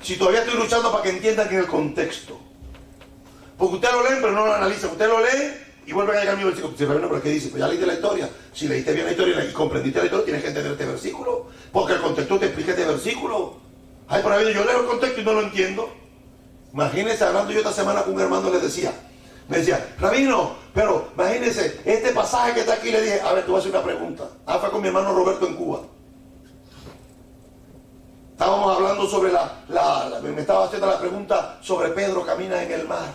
Si todavía estoy luchando para que entiendan que en el contexto. Porque ustedes lo leen pero no lo analizan. Ustedes lo leen y vuelven a llegar a mi versículo. Si pero ¿qué dice? Pues ya leíste la historia. Si leíste bien la historia y comprendiste la historia, tienes que entender este versículo. Porque el contexto te explica este versículo. Ay, por ahí yo leo el contexto y no lo entiendo. Imagínense, hablando yo esta semana con un hermano, me decía, Rabino, pero imagínense, este pasaje que está aquí, le dije, a ver, te voy a hacer una pregunta. Fue con mi hermano Roberto en Cuba. Estábamos hablando sobre me estaba haciendo la pregunta sobre Pedro camina en el mar.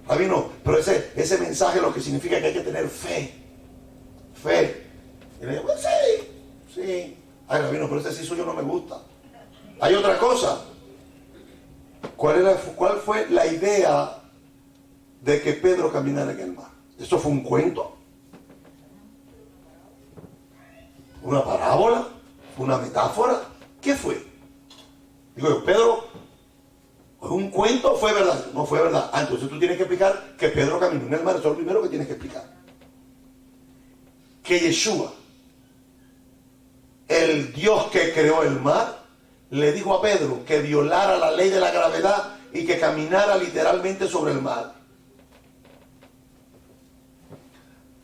Rabino, pero ese mensaje lo que significa que hay que tener fe. Fe. Y le dije, pues sí. Ay, Rabino, pero ese sí suyo no me gusta. Hay otra cosa. ¿Cuál fue la idea de que Pedro caminara en el mar? ¿Eso fue un cuento? ¿Una parábola? ¿Una metáfora? ¿Qué fue? Digo yo, Pedro, ¿fue un cuento o fue verdad? No fue verdad. Ah, entonces tú tienes que explicar que Pedro caminó en el mar. Eso es lo primero que tienes que explicar. Que Yeshua, el Dios que creó el mar, le dijo a Pedro que violara la ley de la gravedad y que caminara literalmente sobre el mar.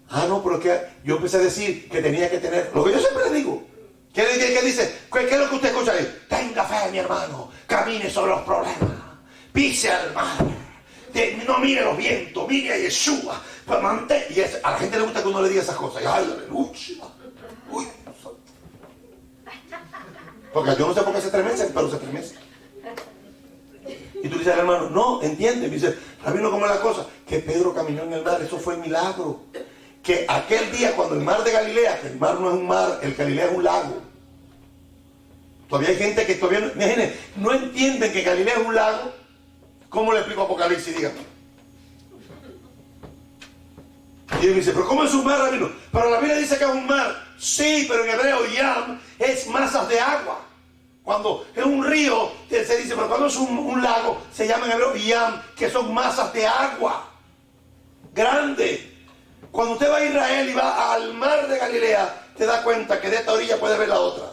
Ah, no, pero que yo empecé a decir que tenía que tener, lo que yo siempre le digo. ¿Qué dice? ¿Qué es lo que usted escucha ahí? Tenga fe, mi hermano, camine sobre los problemas, pise al mar, no mire los vientos, mire a Yeshua. Y a la gente le gusta que uno le diga esas cosas. Y, ay, aleluya. Uy, porque yo no sé por qué se estremecen, pero se estremecen. Y tú dices al hermano, no, entiende. Me dice, Rabino, ¿cómo es la cosa? Que Pedro caminó en el mar, eso fue milagro. Que aquel día cuando el mar de Galilea, que el mar no es un mar, el Galilea es un lago. Todavía hay gente que todavía, imagínense, no entienden que Galilea es un lago. ¿Cómo le explico Apocalipsis? Díganme. Y él me dice, ¿pero cómo es un mar, Rabino? Pero la Biblia dice que es un mar. Sí, pero en hebreo yam es masas de agua. Cuando es un río, se dice, pero cuando es un lago, se llama en hebreo yam, que son masas de agua. Grande. Cuando usted va a Israel y va al mar de Galilea, te da cuenta que de esta orilla puede ver la otra.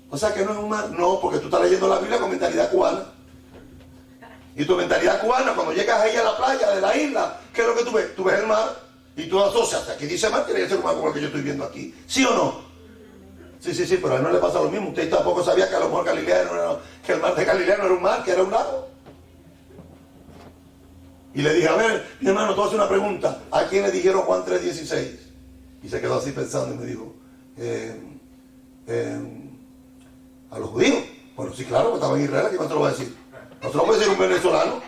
O sea que no es un mar. No, porque tú estás leyendo la Biblia con mentalidad cubana. Y tu mentalidad cubana, cuando llegas ahí a la playa de la isla, ¿qué es lo que tú ves? Tú ves el mar y tú asocias. Aquí dice mar, tiene que ser un mar como el que yo estoy viendo aquí. ¿Sí o no? Sí, pero a él no le pasa lo mismo. Usted tampoco sabía que a lo mejor Galilea no era, que el mar de Galilea no era un mar, que era un lago. Y le dije, a ver, mi hermano, te voy a hacer una pregunta. ¿A quién le dijeron Juan 3:16? Y se quedó así pensando y me dijo, a los judíos. Bueno, sí, claro, porque estaba en Israel, ¿a quién más te lo va a decir? No se lo puede decir un venezolano.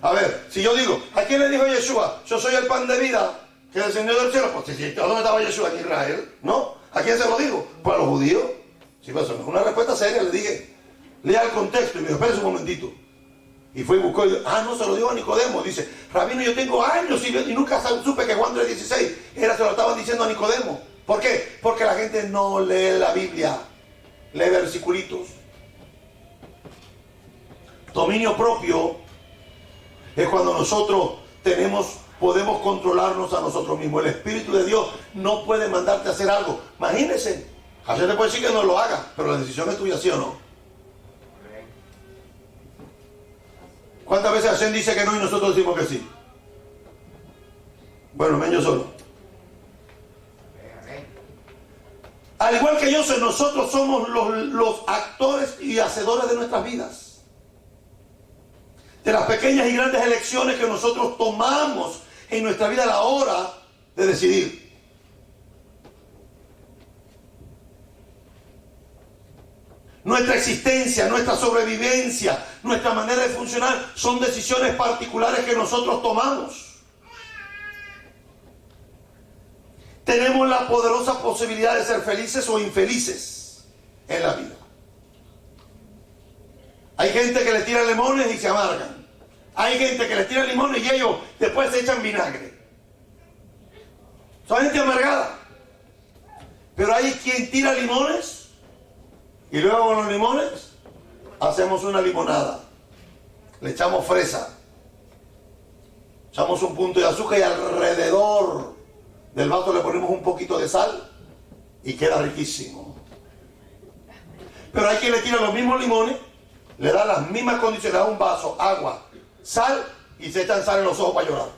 A ver, si yo digo, ¿a quién le dijo Yeshua? Yo soy el pan de vida que descendió del cielo. Pues si, ¿dónde estaba Yeshua? En Israel. ¿No? ¿A quién se lo digo? Pues a los judíos. Sí, pues eso no es una respuesta seria. Le dije, lea el contexto. Y me dijo, espérese un momentito. Y fue y buscó, y no, se lo dijo a Nicodemo. Dice, Rabino, yo tengo años y nunca supe que Juan 3:16 se lo estaban diciendo a Nicodemo. ¿Por qué? Porque la gente no lee la Biblia, lee versiculitos. Dominio propio es cuando nosotros podemos controlarnos a nosotros mismos. El Espíritu de Dios no puede mandarte a hacer algo. Imagínense, Hashem te puede decir que no lo haga, pero la decisión es tuya, ¿sí o no? ¿Cuántas veces Hashem dice que no y nosotros decimos que sí? Bueno, ven yo solo. Al igual que yo, nosotros somos los actores y hacedores de nuestras vidas. De las pequeñas y grandes elecciones que nosotros tomamos en nuestra vida a la hora de decidir. Nuestra existencia, nuestra sobrevivencia, nuestra manera de funcionar son decisiones particulares que nosotros tomamos. Tenemos la poderosa posibilidad de ser felices o infelices en la vida. Hay gente que le tira limones y se amargan. Hay gente que le tira limones y ellos después se echan vinagre. Son gente amargada. Pero hay quien tira limones y luego con los limones hacemos una limonada. Le echamos fresa. Echamos un punto de azúcar y alrededor del vaso le ponemos un poquito de sal y queda riquísimo. Pero hay quien le tira los mismos limones, le da las mismas condiciones a un vaso, agua, sal, y se echan sal en los ojos para llorar.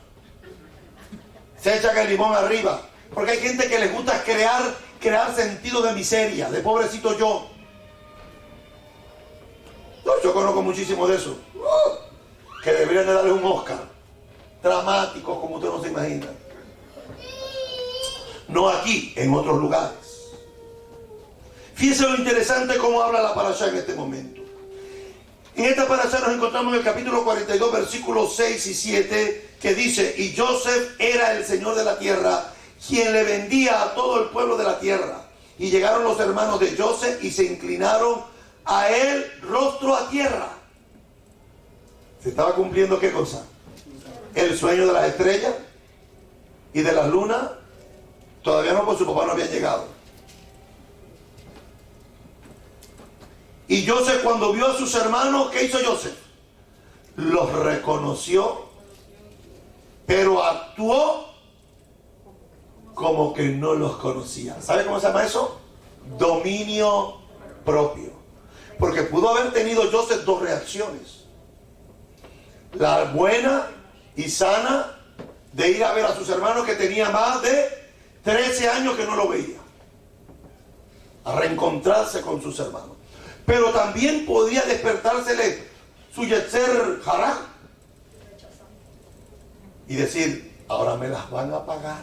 Se echan el limón arriba. Porque hay gente que les gusta crear sentido de miseria, de pobrecito yo. Yo conozco muchísimo de eso. Que deberían de darle un Oscar. Dramáticos como usted no se imagina. No aquí, en otros lugares. Fíjense lo interesante cómo habla la parashá en este momento. En esta parashá nos encontramos en el capítulo 42, versículos 6 y 7, que dice, y Joseph era el señor de la tierra, quien le vendía a todo el pueblo de la tierra. Y llegaron los hermanos de Joseph y se inclinaron a él rostro a tierra. ¿Se estaba cumpliendo qué cosa? El sueño de las estrellas y de las lunas. Todavía no, porque su papá no había llegado. Y Joseph, cuando vio a sus hermanos, ¿qué hizo Joseph? Los reconoció, pero actuó como que no los conocía. ¿Sabe cómo se llama eso? Dominio propio. Porque pudo haber tenido Joseph dos reacciones: la buena y sana de ir a ver a sus hermanos, que tenía más de 13 años que no lo veía, a reencontrarse con sus hermanos. Pero también podía despertársele su Yetzer Hará y decir: ahora me las van a pagar.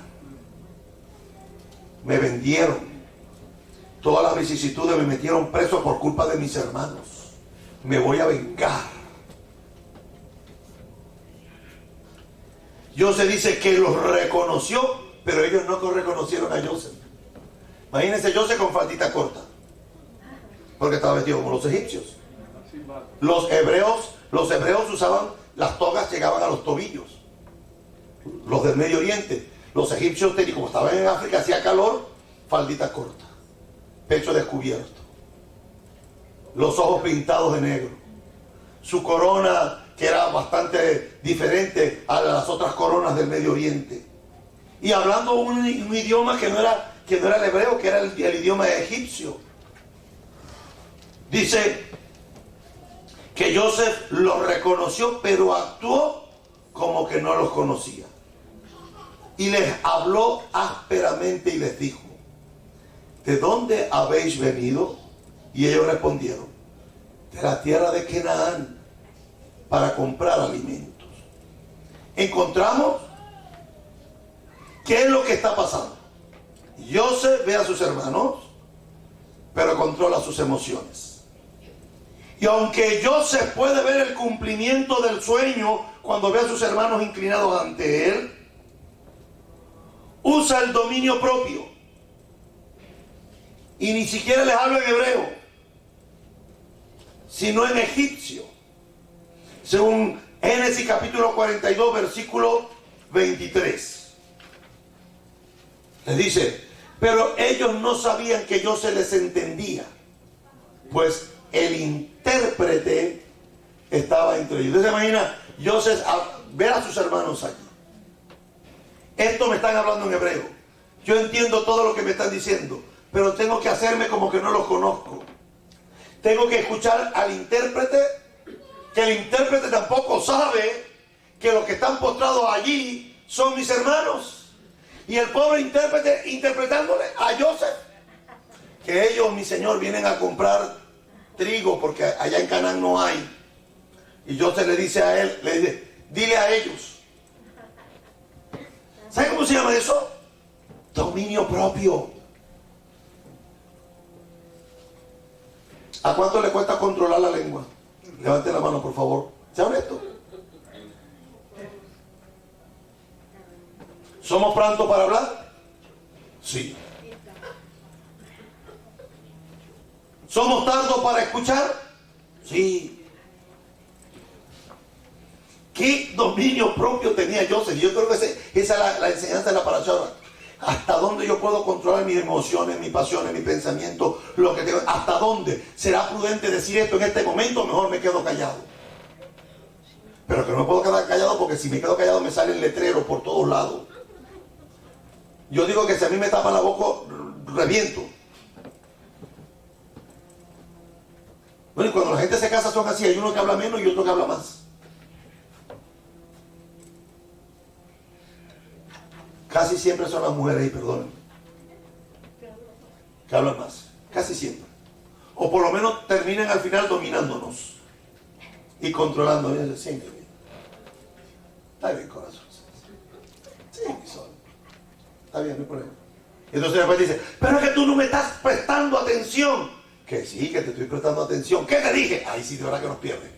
Me vendieron. Todas las vicisitudes me metieron preso por culpa de mis hermanos. Me voy a vengar. Joseph dice que los reconoció, pero ellos no reconocieron a Joseph. Imagínense Joseph con faldita corta, porque estaba vestido como los egipcios. Los hebreos usaban las togas, llegaban a los tobillos. Los del Medio Oriente, los egipcios, como estaban en África, hacía calor, faldita corta, pecho descubierto, los ojos pintados de negro, su corona, que era bastante diferente a las otras coronas del Medio Oriente, y hablando un idioma que no era el hebreo, que era el idioma egipcio. Dice que Joseph los reconoció, pero actuó como que no los conocía. Y les habló ásperamente y les dijo: ¿de dónde habéis venido? Y ellos respondieron: de la tierra de Canaán, para comprar alimentos. Encontramos qué es lo que está pasando. Joseph ve a sus hermanos, pero controla sus emociones. Y aunque Joseph puede ver el cumplimiento del sueño cuando ve a sus hermanos inclinados ante él, usa el dominio propio. Y ni siquiera les habla en hebreo, sino en egipcio. Según Génesis capítulo 42, versículo 23. Les dice: pero ellos no sabían que yo se les entendía, pues el intérprete estaba entre ellos. Entonces se imagina Joseph ver a sus hermanos allí. Esto me están hablando en hebreo. Yo entiendo todo lo que me están diciendo, pero tengo que hacerme como que no los conozco. Tengo que escuchar al intérprete, que el intérprete tampoco sabe que los que están postrados allí son mis hermanos. Y el pobre intérprete interpretándole a Joseph que ellos, mi señor, vienen a comprar trigo porque allá en Canaán no hay. Y Joseph le dice a él, le dice: dile a ellos. ¿Sabe cómo se llama eso? Dominio propio. ¿A cuánto le cuesta controlar la lengua? Levante la mano, por favor. Sea honesto. ¿Somos prontos para hablar? Sí. ¿Somos tardos para escuchar? Sí. ¿Qué dominio propio tenía Joseph? Yo creo que esa es la enseñanza de la parasha. ¿Hasta dónde yo puedo controlar mis emociones, mis pasiones, mis pensamientos? Lo que tengo? ¿Hasta dónde? ¿Será prudente decir esto en este momento? Mejor me quedo callado. Pero que no me puedo quedar callado, porque si me quedo callado me salen letreros por todos lados. Yo digo que si a mí me tapan la boca, reviento. Bueno, y cuando la gente se casa son así, hay uno que habla menos y otro que habla más. Casi siempre son las mujeres, y perdónenme, que hablan más. Casi siempre. O por lo menos terminan al final dominándonos y controlándonos. Sí, mi vida. Está bien, corazón. Sí, mi sol. Está bien, no hay problema. Y entonces después dice: pero es que tú no me estás prestando atención. Que sí, que te estoy prestando atención. ¿Qué te dije? Ahí sí, de verdad que nos pierde.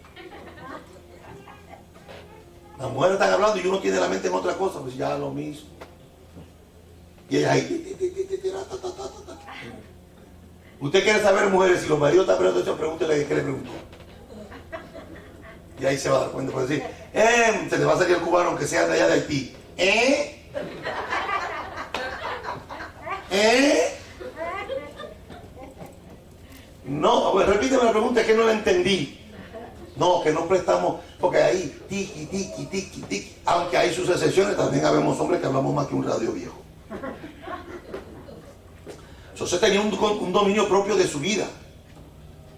Las mujeres están hablando y uno tiene la mente en otra cosa, pues ya lo mismo. Y ella ahí. Usted quiere saber, mujeres, si los maridos están preguntando eso, pregúntele qué le preguntó. Y ahí se va a dar cuenta, por decir, se le va a salir el cubano aunque sea de allá de Haití. No, a ver, repíteme la pregunta, es que no la entendí. No, que no prestamos, porque ahí, tiki, tiki, tiki, tiki. Aunque hay sus excepciones, también habemos hombres que hablamos más que un radio viejo. José tenía un dominio propio de su vida.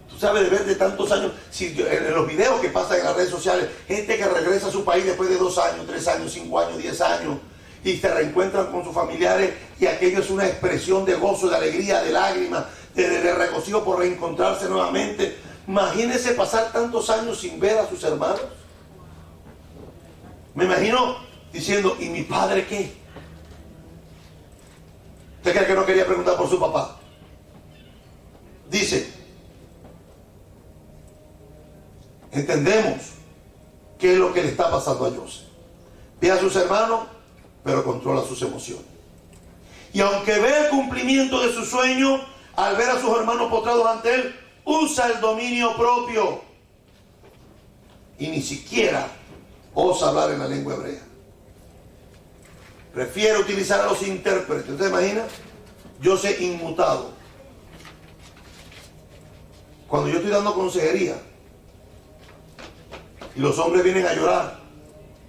Tú sabes, de ver de tantos años, en los videos que pasan en las redes sociales, gente que regresa a su país después de 2 años, 3 años, 5 años, 10 años, y se reencuentran con sus familiares, y aquello es una expresión de gozo, de alegría, de lágrimas, de regocijo por reencontrarse nuevamente. Imagínense pasar tantos años sin ver a sus hermanos. Me imagino diciendo, ¿y mi padre qué? ¿Usted cree que no quería preguntar por su papá? Dice, entendemos qué es lo que le está pasando a Joseph. Ve a sus hermanos, pero controla sus emociones. Y aunque ve el cumplimiento de su sueño, al ver a sus hermanos postrados ante él, usa el dominio propio. Y ni siquiera osa hablar en la lengua hebrea. Prefiere utilizar a los intérpretes. ¿Usted imagina? Yo sé inmutado. Cuando yo estoy dando consejería y los hombres vienen a llorar,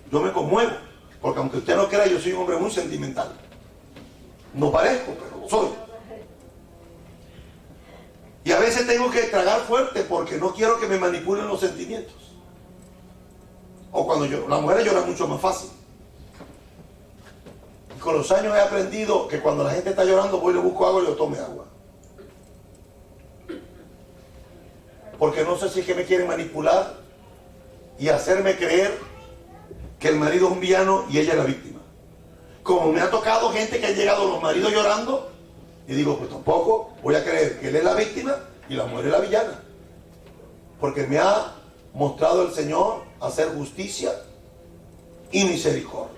yo me conmuevo. Porque aunque usted no crea, yo soy un hombre muy sentimental. No parezco, pero lo soy. Y a veces tengo que tragar fuerte porque no quiero que me manipulen los sentimientos. O cuando las mujeres lloran mucho más fácil. Y con los años he aprendido que cuando la gente está llorando, voy y le busco agua y le tome agua. Porque no sé si es que me quieren manipular y hacerme creer que el marido es un villano y ella es la víctima. Como me ha tocado gente que han llegado los maridos llorando, y digo, pues tampoco voy a creer que él es la víctima y la mujer es la villana. Porque me ha mostrado el Señor hacer justicia y misericordia.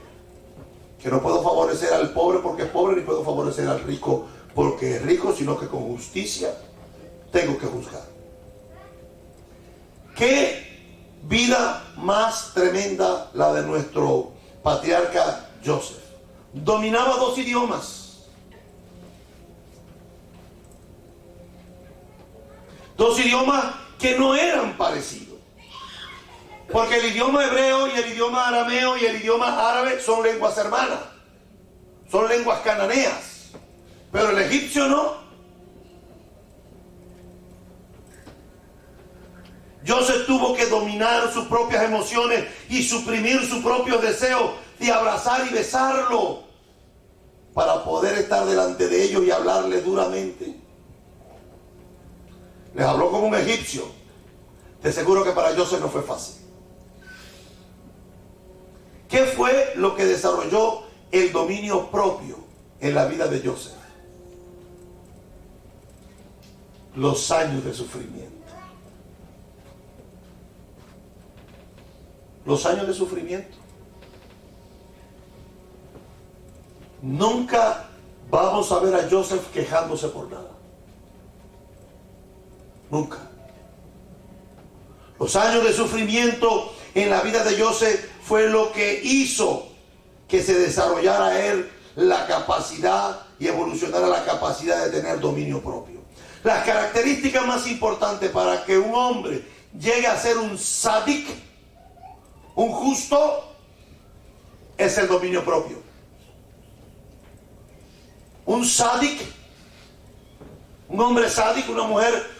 Que no puedo favorecer al pobre porque es pobre, ni puedo favorecer al rico porque es rico, sino que con justicia tengo que juzgar. ¿Qué vida más tremenda la de nuestro patriarca Joseph? Dominaba 2 idiomas. 2 idiomas que no eran parecidos. Porque el idioma hebreo y el idioma arameo y el idioma árabe son lenguas hermanas. Son lenguas cananeas. Pero el egipcio no. Joseph tuvo que dominar sus propias emociones y suprimir sus propios deseos de abrazar y besarlo para poder estar delante de ellos y hablarles duramente. Les habló como un egipcio. De seguro que para Joseph no fue fácil. ¿Qué fue lo que desarrolló el dominio propio en la vida de Joseph? Los años de sufrimiento. Los años de sufrimiento. Nunca vamos a ver a Joseph quejándose por nada. Nunca. Los años de sufrimiento en la vida de Joseph fue lo que hizo que se desarrollara él la capacidad y evolucionara la capacidad de tener dominio propio. Las características más importantes para que un hombre llegue a ser un sádic, un justo, es el dominio propio. Un sádic, un hombre sádico, una mujer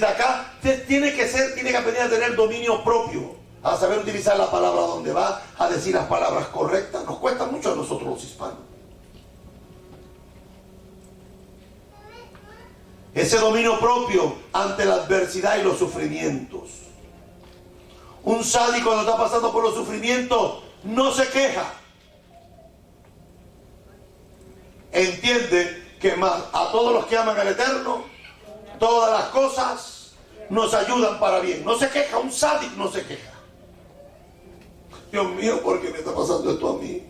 acá tiene que aprender a tener dominio propio, a saber utilizar la palabra donde va, a decir las palabras correctas. Nos cuesta mucho a nosotros los hispanos. Ese dominio propio ante la adversidad y los sufrimientos. Un sádico cuando está pasando por los sufrimientos no se queja. Entiende que más a todos los que aman al Eterno, todas las cosas nos ayudan para bien. No se queja, un sádico no se queja. Dios mío, ¿por qué me está pasando esto a mí?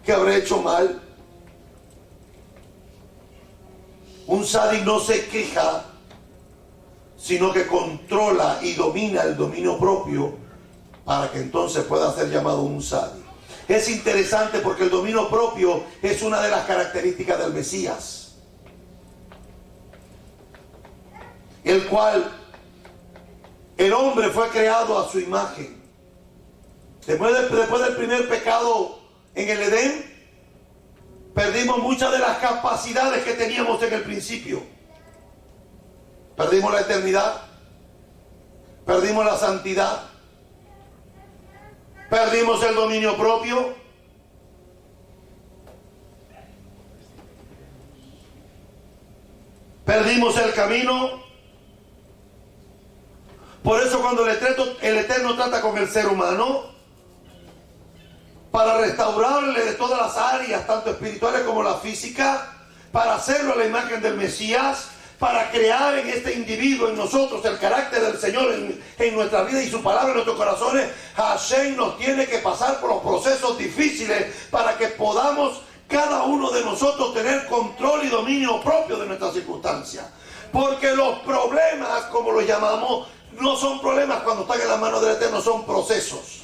¿Qué habré hecho mal? Un sádic no se queja, sino que controla y domina el dominio propio para que entonces pueda ser llamado un sádic. Es interesante porque el dominio propio es una de las características del Mesías, el cual el hombre fue creado a su imagen. Después del primer pecado en el Edén, perdimos muchas de las capacidades que teníamos en el principio. Perdimos la eternidad, perdimos la santidad, perdimos el dominio propio, perdimos el camino. Por eso cuando el Eterno trata con el ser humano, para restaurarle de todas las áreas, tanto espirituales como la física, para hacerlo a la imagen del Mesías, para crear en este individuo, en nosotros, el carácter del Señor en nuestra vida y su palabra en nuestros corazones, Hashem nos tiene que pasar por los procesos difíciles para que podamos cada uno de nosotros tener control y dominio propio de nuestras circunstancias. Porque los problemas, como los llamamos, no son problemas cuando están en las manos del Eterno, son procesos.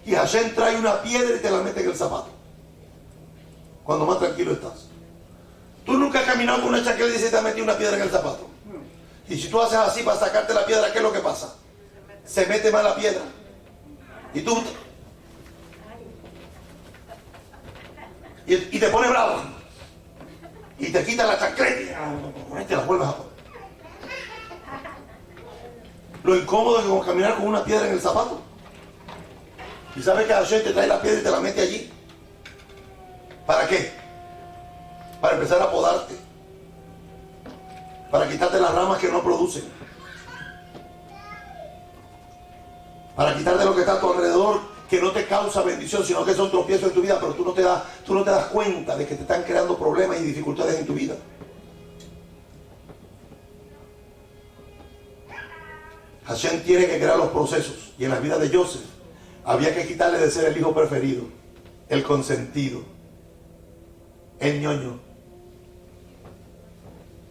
Y Hashem trae una piedra y te la mete en el zapato, cuando más tranquilo estás. Tú nunca has caminado con una chaqueta y dices, te has metido una piedra en el zapato. Y si tú haces así para sacarte la piedra, ¿qué es lo que pasa? Se mete más la piedra. Y tú... Y te pones bravo. Y te quitas la chaqueta y te la vuelves a poner. Lo incómodo es como caminar con una piedra en el zapato. Y sabes que Hashem te trae la piedra y te la mete allí. ¿Para qué? Para empezar a podarte, para quitarte las ramas que no producen, para quitarte lo que está a tu alrededor que no te causa bendición, sino que son tropiezos en tu vida, pero tú no te das cuenta de que te están creando problemas y dificultades en tu vida. Hashem tiene que crear los procesos, y en la vida de Joseph había que quitarle de ser el hijo preferido, el consentido, el ñoño.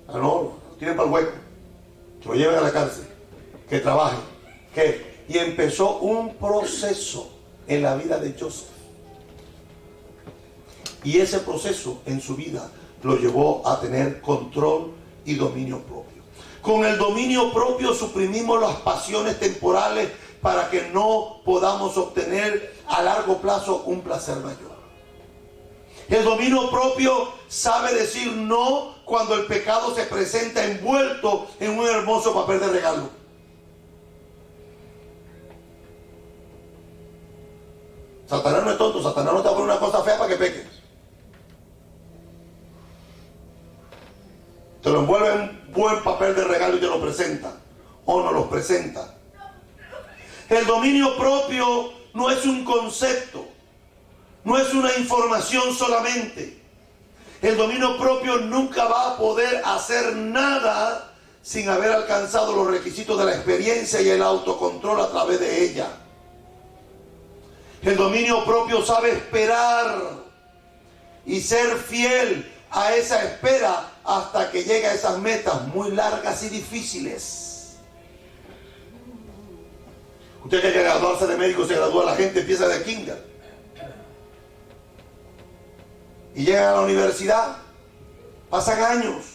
No, lo tienen para el hueco, que lo lleven a la cárcel, que trabaje, y empezó un proceso en la vida de Joseph. Y ese proceso en su vida lo llevó a tener control y dominio propio. Con el dominio propio suprimimos las pasiones temporales para que no podamos obtener a largo plazo un placer mayor. El dominio propio sabe decir no cuando el pecado se presenta envuelto en un hermoso papel de regalo. Satanás no es tonto, Satanás no te va a poner una cosa fea para que peques. Te lo envuelve en un buen papel de regalo y te lo presenta. O no los presenta. El dominio propio no es un concepto. No es una información solamente. El dominio propio nunca va a poder hacer nada sin haber alcanzado los requisitos de la experiencia y el autocontrol a través de ella. El dominio propio sabe esperar y ser fiel a esa espera hasta que llegue a esas metas muy largas y difíciles. Usted que graduarse de médico, se gradúa, la gente empieza de kinder. Y llegan a la universidad, pasan años.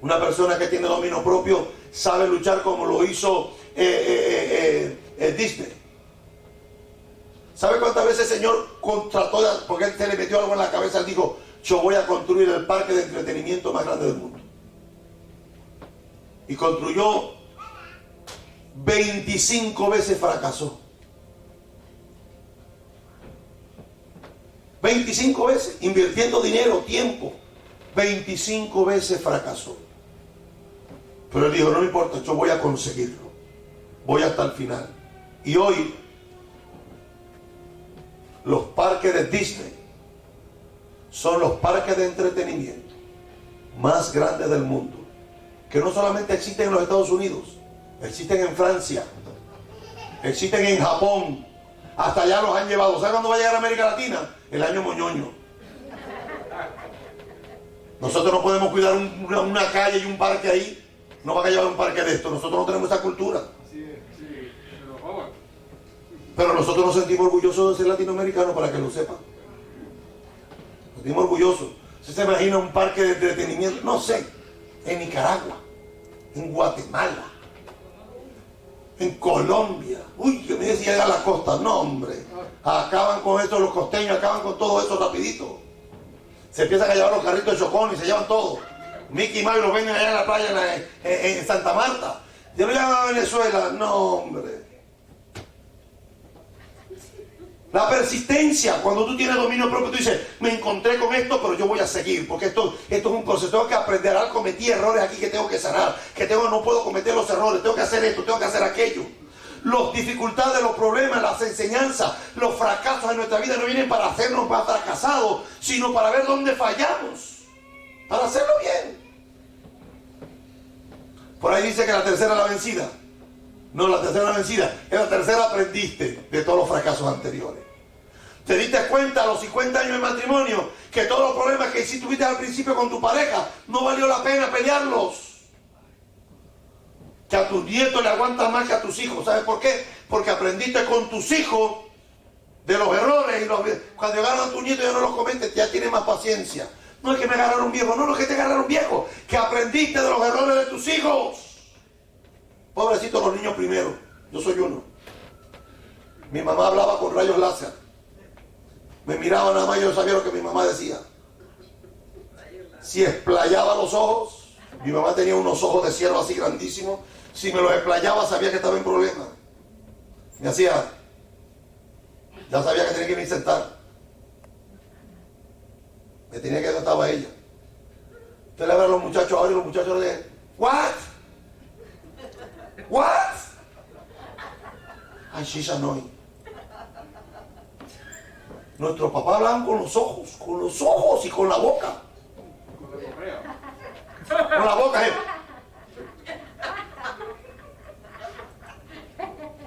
Una persona que tiene dominio propio sabe luchar como lo hizo Disney. ¿Sabe cuántas veces el Señor trató de, porque él se le metió algo en la cabeza? Él dijo, yo voy a construir el parque de entretenimiento más grande del mundo. Y construyó 25 veces fracasó. 25 veces, invirtiendo dinero, tiempo. 25 veces fracasó. Pero él dijo, no me importa, yo voy a conseguirlo. Voy hasta el final. Y hoy, los parques de Disney son los parques de entretenimiento más grandes del mundo. Que no solamente existen en los Estados Unidos, existen en Francia, existen en Japón. Hasta allá los han llevado. ¿Sabe cuándo va a llegar a América Latina? El año moñoño. Nosotros no podemos cuidar una calle y un parque ahí. No van a llevar un parque de esto. Nosotros no tenemos esa cultura. Sí, sí, pero vamos. Pero nosotros nos sentimos orgullosos de ser latinoamericanos, para que lo sepan. Nos sentimos orgullosos. ¿Usted se imagina un parque de entretenimiento? No sé. En Nicaragua, en Guatemala, en Colombia. Uy, que me decía llegar a la costa. No, hombre. Acaban con esto los costeños, acaban con todo eso rapidito. Se empiezan a llevar los carritos de chocón y se llevan todo. Mickey Mouse los venden allá en la playa en Santa Marta. Yo lo llamo a Venezuela. No, hombre. La persistencia, cuando tú tienes dominio propio, tú dices, me encontré con esto, pero yo voy a seguir, porque esto es un proceso. Tengo que aprender algo, cometí errores aquí que tengo que sanar, no puedo cometer los errores, tengo que hacer esto, tengo que hacer aquello. Las dificultades, los problemas, las enseñanzas, los fracasos en nuestra vida no vienen para hacernos más fracasados, sino para ver dónde fallamos, para hacerlo bien. Por ahí dice que la tercera es la vencida. No, la tercera es la vencida. En la tercera aprendiste de todos los fracasos anteriores. Te diste cuenta a los 50 años de matrimonio que todos los problemas que sí tuviste al principio con tu pareja no valió la pena pelearlos. Que a tus nietos le aguantas más que a tus hijos. ¿Sabes por qué? Porque aprendiste con tus hijos de los errores. Cuando llegaron a tus nietos ya no los cometes, ya tienes más paciencia. No es que me agarraron viejo, no es que te agarraron viejo, que aprendiste de los errores de tus hijos. Pobrecitos los niños primero, yo soy uno. Mi mamá hablaba con rayos láser. Me miraba nada más y yo sabía lo que mi mamá decía. Si explayaba los ojos, mi mamá tenía unos ojos de cielo así grandísimos. Si me los explayaba sabía que estaba en problema. Me hacía, ya sabía que tenía que irme a sentar. Me tenía que sentar a ella. Usted le ve a los muchachos ahora y los muchachos le dicen, ¿what? What? Ay, she's annoying. Nuestros papás hablaban con los ojos y con la boca. Con la correa. Con la boca,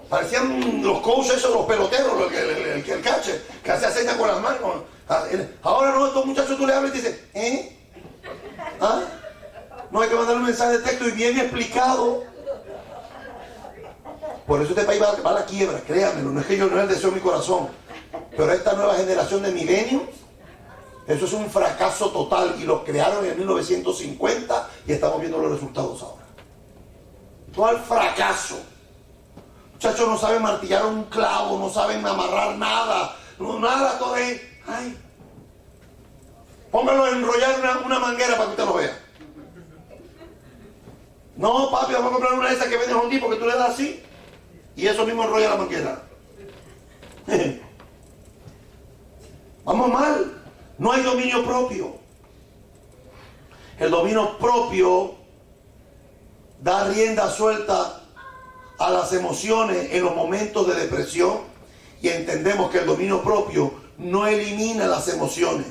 Parecían los coaches esos, los peloteros, el catcher, que hacía señas con las manos. Ahora no, estos muchachos tú le hablas y dices, ¿Ah? No hay que mandar un mensaje de texto y bien explicado. Por eso este país va a la quiebra, créanmelo. No es que yo no es el deseo de mi corazón. Pero esta nueva generación de milenios, eso es un fracaso total. Y lo crearon en 1950 y estamos viendo los resultados ahora. Todo el fracaso. Muchachos no saben martillar un clavo, no saben amarrar nada. Nada, todo es... Ay. Póngalo a enrollar una manguera para que usted lo vea. No, papi, vamos a comprar una de esas que venden Home Depot, que tú le das así y eso mismo enrolla la manguera. Vamos mal. No hay dominio propio. El dominio propio da rienda suelta a las emociones en los momentos de depresión, y entendemos que el dominio propio no elimina las emociones,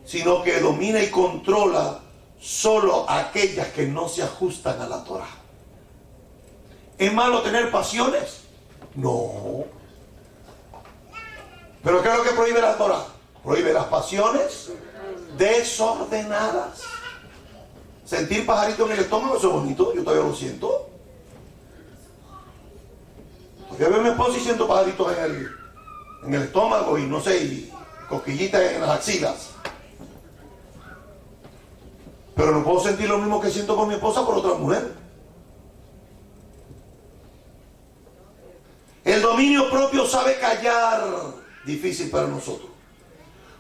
sino que domina y controla solo aquellas que no se ajustan a la Torah. ¿Es malo tener pasiones? No. ¿Pero qué es lo que prohíbe la Torah? Prohíbe las pasiones desordenadas. Sentir pajarito en el estómago, eso es bonito, yo todavía lo siento. Yo veo a mi esposa y siento pajaritos en el estómago y no sé, y cosquillitas en las axilas. Pero no puedo sentir lo mismo que siento por mi esposa por otra mujer. El dominio propio sabe callar. Difícil para nosotros.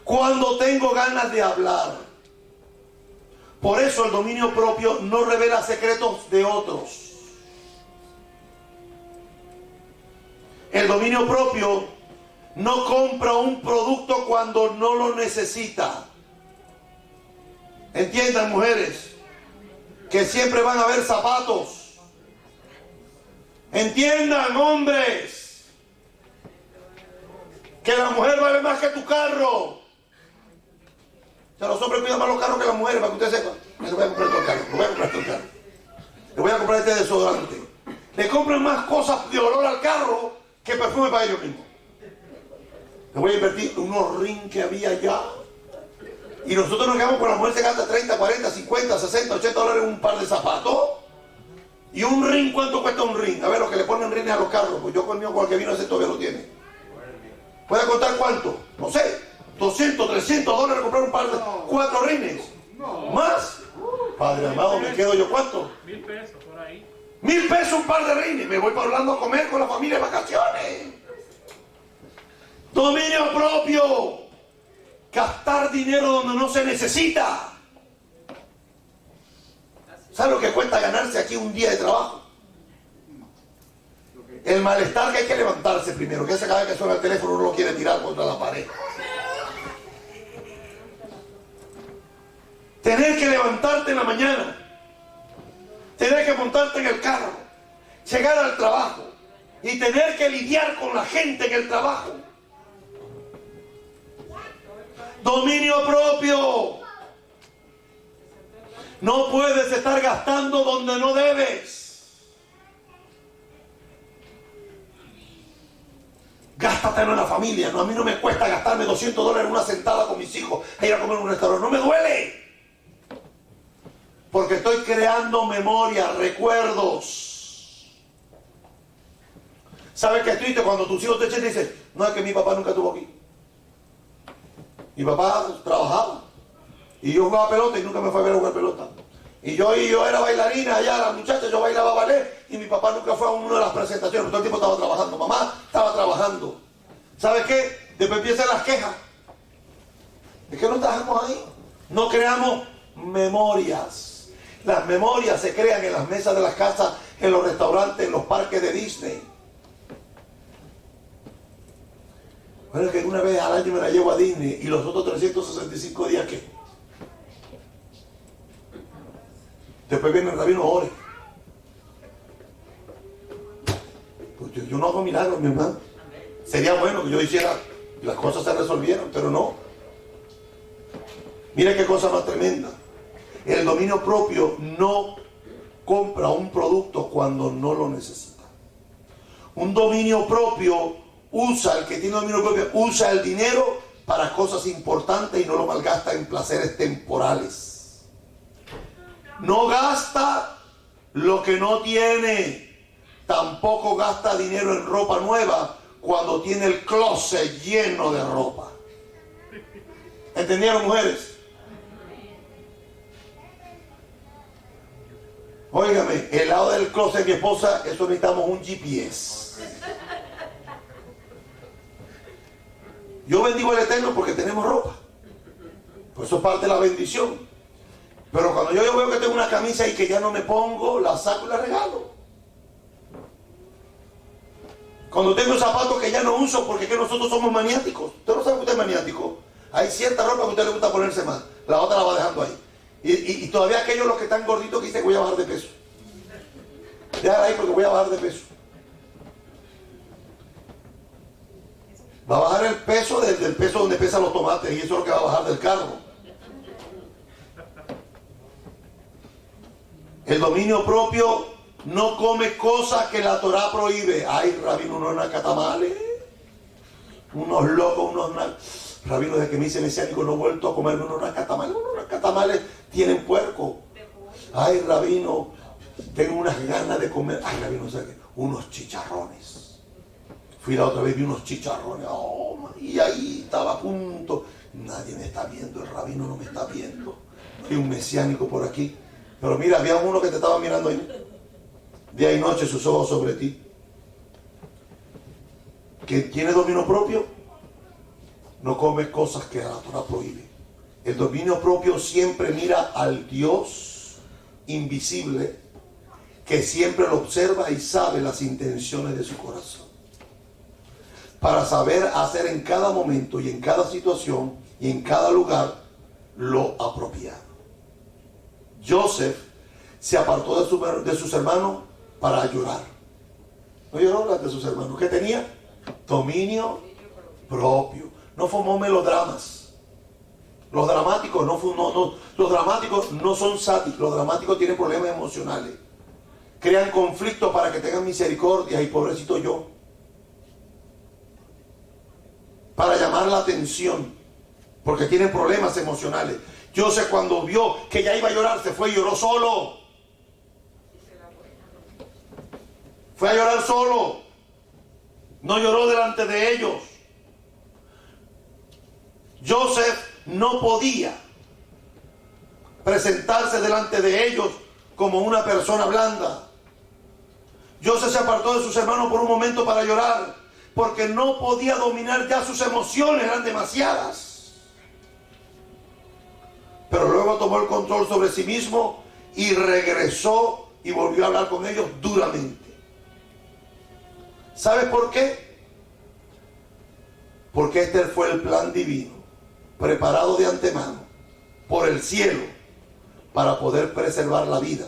Cuando tengo ganas de hablar. Por eso el dominio propio no revela secretos de otros. El dominio propio no compra un producto cuando no lo necesita. Entiendan, mujeres, que siempre van a haber zapatos. Entiendan, hombres, que la mujer vale más que tu carro. O sea, los hombres cuidan más los carros que las mujeres, para que ustedes sepan. Le voy a comprar todo el carro, le voy a comprar todo el carro. Le voy a comprar este desodorante. Le compran más cosas de olor al carro que perfume para ellos mismos. Le voy a invertir unos rings que había allá. Y nosotros nos quedamos con la mujer se gasta 30, 40, 50, 60, 80 dólares en un par de zapatos. Y un ring, ¿cuánto cuesta un ring? A ver, los que le ponen rines a los carros, pues yo conmigo con el que vino ese todavía lo tiene. ¿Puede contar cuánto? No sé, 200, 300 dólares comprar un par de 4 rines. ¿Más? Padre amado, ¿me quedo yo cuánto? 1000 pesos por ahí. 1000 pesos un par de rines. Me voy para Orlando a comer con la familia de vacaciones. Dominio propio. Gastar dinero donde no se necesita. ¿Sabe lo que cuesta ganarse aquí un día de trabajo? El malestar que hay que levantarse primero, que ese cada vez que suena el teléfono uno lo quiere tirar contra la pared. Tener que levantarte en la mañana, tener que montarte en el carro, llegar al trabajo y tener que lidiar con la gente en el trabajo. Dominio propio. No puedes estar gastando donde no debes. Gástatelo en la familia. No, a mí no me cuesta gastarme 200 dólares en una sentada con mis hijos a ir a comer en un restaurante. No me duele. Porque estoy creando memorias, recuerdos. ¿Sabes qué es triste cuando tus hijos te echen y dicen, no, es que mi papá nunca estuvo aquí? Mi papá trabajaba. Y yo jugaba pelota y nunca me fue a ver a jugar pelota. Y yo era bailarina allá, la muchacha, yo bailaba ballet. Y mi papá nunca fue a una de las presentaciones, pero todo el tiempo estaba trabajando. Mamá estaba trabajando. ¿Sabes qué? Después empiezan las quejas. Es que no trabajamos ahí. No creamos memorias. Las memorias se crean en las mesas de las casas, en los restaurantes, en los parques de Disney. Bueno, es que una vez al año me la llevo a Disney y los otros 365 días, ¿qué? Después viene el rabino, ore. Pues yo no hago milagros, mi hermano. Sería bueno que yo hiciera y las cosas se resolvieran, pero no. Mira qué cosa más tremenda. El dominio propio no compra un producto cuando no lo necesita. Un dominio propio el que tiene dominio propio, usa el dinero para cosas importantes y no lo malgasta en placeres temporales. No gasta lo que no tiene. Tampoco gasta dinero en ropa nueva cuando tiene el closet lleno de ropa. ¿Entendieron, mujeres? Óigame, el lado del closet de mi esposa, eso necesitamos un GPS. Yo bendigo al Eterno porque tenemos ropa. Pues eso es parte de la bendición. Pero cuando yo veo que tengo una camisa y que ya no me pongo, la saco y la regalo. Cuando tengo zapatos que ya no uso porque es que nosotros somos maniáticos. Usted no sabe que usted es maniático. Hay cierta ropa que a usted le gusta ponerse más. La otra la va dejando ahí. Y todavía aquellos los que están gorditos que dicen que voy a bajar de peso. Déjala ahí porque voy a bajar de peso. Va a bajar el peso desde el peso donde pesan los tomates y eso es lo que va a bajar del carro. El dominio propio no come cosas que la Torah prohíbe. Ay, rabino, unos nacatamales, unos locos, rabino, desde que me hice mesiánico no he vuelto a comerme unos nacatamales. Unos nacatamales tienen puerco. Ay, rabino, tengo unas ganas de comer. Ay, rabino, ¿sabes qué? Unos chicharrones. Fui la otra vez, vi unos chicharrones. Oh, y ahí estaba a punto. Nadie me está viendo, el rabino no me está viendo. Hay un mesiánico por aquí. Pero mira, había uno que te estaba mirando ahí. Día y noche sus ojos sobre ti. Que tiene dominio propio, no come cosas que la Torah prohíbe. El dominio propio siempre mira al Dios invisible, que siempre lo observa y sabe las intenciones de su corazón. Para saber hacer en cada momento y en cada situación y en cada lugar lo apropiado. Joseph se apartó de sus hermanos para llorar. No lloró de sus hermanos. ¿Qué tenía? Dominio propio. No formó melodramas. Los dramáticos los dramáticos no son sádicos. Los dramáticos tienen problemas emocionales. Crean conflictos para que tengan misericordia y pobrecito yo. Para llamar la atención. porque tienen problemas emocionales. Joseph, cuando vio que ya iba a llorar, se fue y lloró solo. Fue a llorar solo. No lloró delante de ellos. Joseph no podía presentarse delante de ellos como una persona blanda. Joseph se apartó de sus hermanos por un momento para llorar, porque no podía dominar ya sus emociones, eran demasiadas. Pero luego tomó el control sobre sí mismo y regresó y volvió a hablar con ellos duramente. ¿Sabes por qué? Porque este fue el plan divino, preparado de antemano por el cielo para poder preservar la vida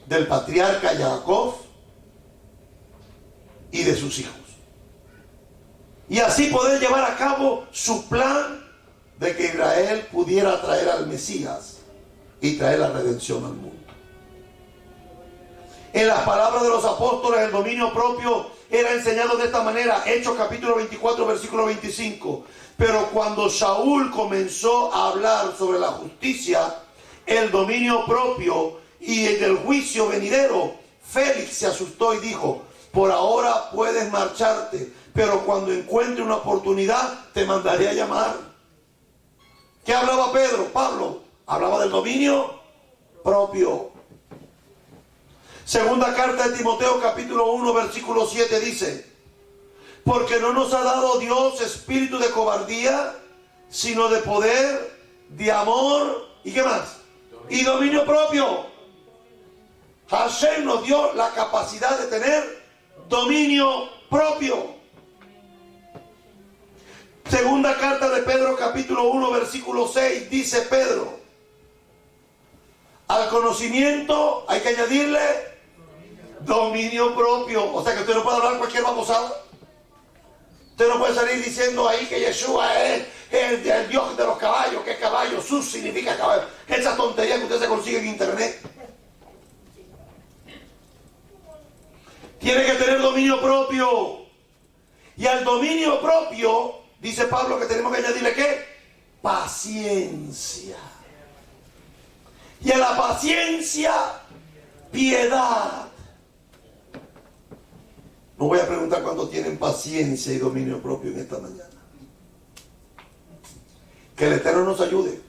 del patriarca Jacob y de sus hijos, y así poder llevar a cabo su plan de que Israel pudiera traer al Mesías y traer la redención al mundo. En las palabras de los apóstoles, el dominio propio era enseñado de esta manera. Hechos capítulo 24, versículo 25. Pero cuando Saúl comenzó a hablar sobre la justicia, el dominio propio y el del juicio venidero, Félix se asustó y dijo: por ahora puedes marcharte, pero cuando encuentre una oportunidad te mandaré a llamar. ¿Qué hablaba Pablo? Hablaba del dominio propio. Segunda carta de Timoteo capítulo 1 versículo 7 dice: porque no nos ha dado Dios espíritu de cobardía, sino de poder, de amor, ¿y qué más? Y dominio propio. Hashem nos dio la capacidad de tener dominio propio. Segunda carta de Pedro capítulo 1 versículo 6 dice Pedro: al conocimiento hay que añadirle dominio propio. O sea que usted no puede hablar cualquier babosada. Usted no puede salir diciendo ahí que Yeshua es el Dios de los caballos, que caballo, sus significa caballo. Esa tontería que usted se consigue en internet. Tiene que tener dominio propio. Y al dominio propio, dice Pablo, que tenemos que añadirle ¿qué? Paciencia. Y a la paciencia, piedad. No voy a preguntar cuántos tienen paciencia y dominio propio en esta mañana. Que el Eterno nos ayude